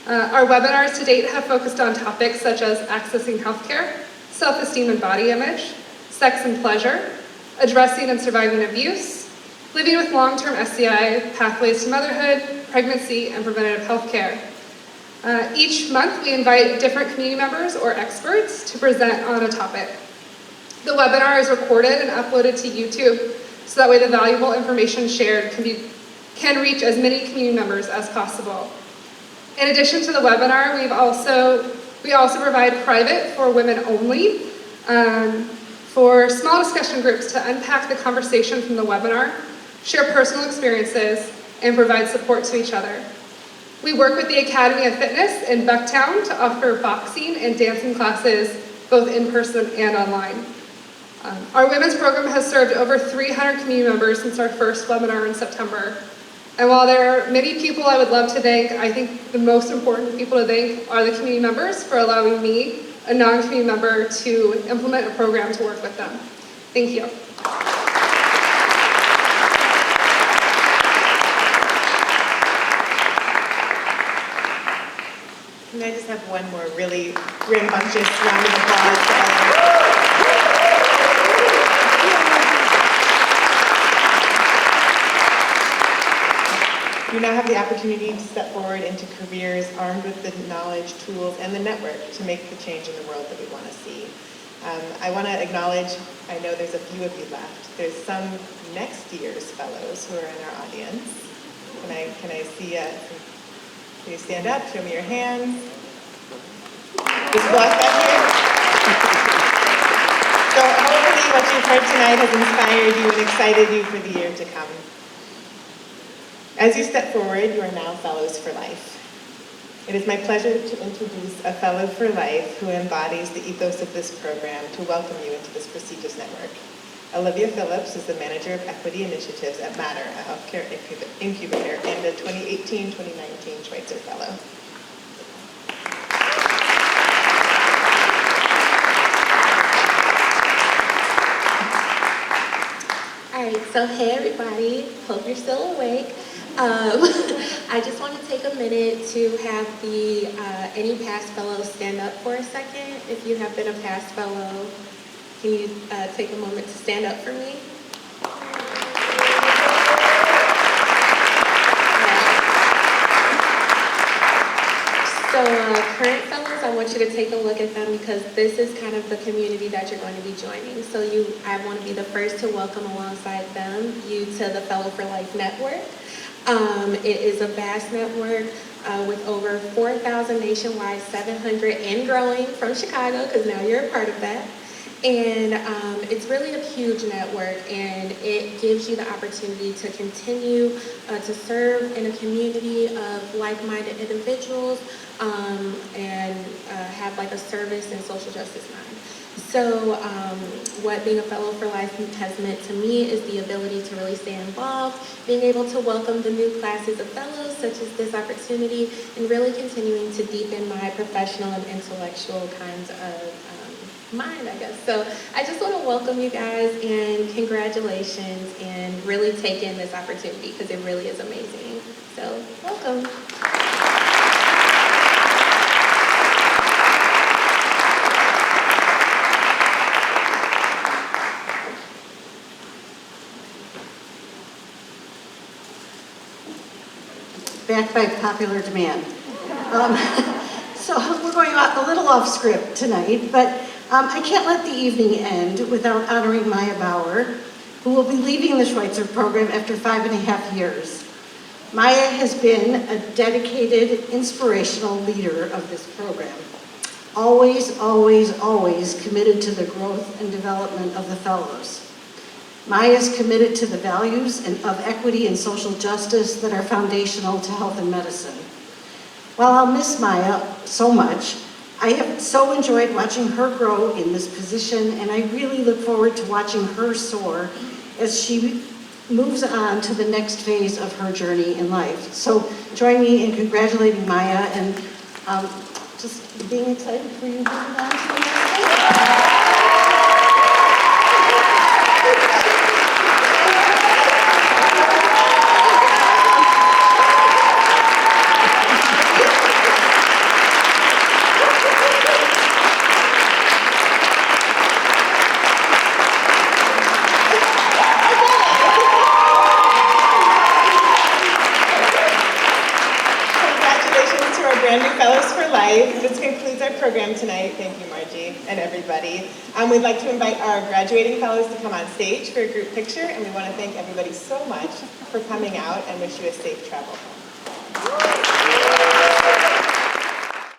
Our webinars to date have focused on topics such as accessing healthcare, self-esteem and body image, sex and pleasure, addressing and surviving abuse, living with long-term SCI, pathways to motherhood, pregnancy, and preventative healthcare. Each month, we invite different community members or experts to present on a topic. The webinar is recorded and uploaded to YouTube, so that way the valuable information shared can reach as many community members as possible. In addition to the webinar, we also provide private for women only for small discussion groups to unpack the conversation from the webinar, share personal experiences, and provide support to each other. We work with the Academy of Fitness in Bucktown to offer boxing and dancing classes both in person and online. Our women's program has served over 300 community members since our first webinar in September. And while there are many people I would love to thank, I think the most important people to thank are the community members for allowing me, a non-community member, to implement a program to work with them. Thank you. Can I just have one more really rambunctious round of applause for Ellen? You now have the opportunity to step forward into careers armed with the knowledge, tools, and the network to make the change in the world that we want to see. I want to acknowledge, I know there's a few of you left. There's some next year's fellows who are in our audience. Can I see, can you stand up, show me your hands? Just walk up here. So hopefully what you've heard tonight has inspired you and excited you for the year to come. As you step forward, you are now Fellows for Life. It is my pleasure to introduce a Fellow for Life who embodies the ethos of this program to welcome you into this prestigious network. Olivia Phillips is the Manager of Equity Initiatives at Matter, a healthcare incubator, and a 2018-2019 Schweitzer Fellow. All right, so hey everybody, hope you're still awake. I just want to take a minute to have any past fellows stand up for a second. If you have been a past fellow, can you take a moment to stand up for me? So current fellows, I want you to take a look at them because this is kind of the community that you're going to be joining. So I want to be the first to welcome alongside them you to the Fellow for Life Network. It is a vast network with over 4,000 nationwide, 700 and growing from Chicago, because now you're a part of that. And it's really a huge network, and it gives you the opportunity to continue to serve in a community of like-minded individuals and have like a service and social justice mind. So what being a Fellow for Life has meant to me is the ability to really stay involved, being able to welcome the new classes of fellows such as this opportunity, and really continuing to deepen my professional and intellectual kinds of mind, I guess. So I just want to welcome you guys and congratulations and really take in this opportunity because it really is amazing. So welcome. Back by popular demand. So we're going a little off script tonight, but I can't let the evening end without honoring Maya Bauer, who will be leaving the Schweitzer program after 5.5 years. Maya has been a dedicated, inspirational leader of this program. Always, always, always committed to the growth and development of the fellows. Maya is committed to the values of equity and social justice that are foundational to health and medicine. While I'll miss Maya so much, I have so enjoyed watching her grow in this position, and I really look forward to watching her soar as she moves on to the next phase of her journey in life. So join me in congratulating Maya and just being excited for you moving on to the next phase. Brand new Fellows for Life. This concludes our program tonight. Thank you, Margie, and everybody. We'd like to invite our graduating fellows to come on stage for a group picture, and we want to thank everybody so much for coming out and wish you a safe travel home.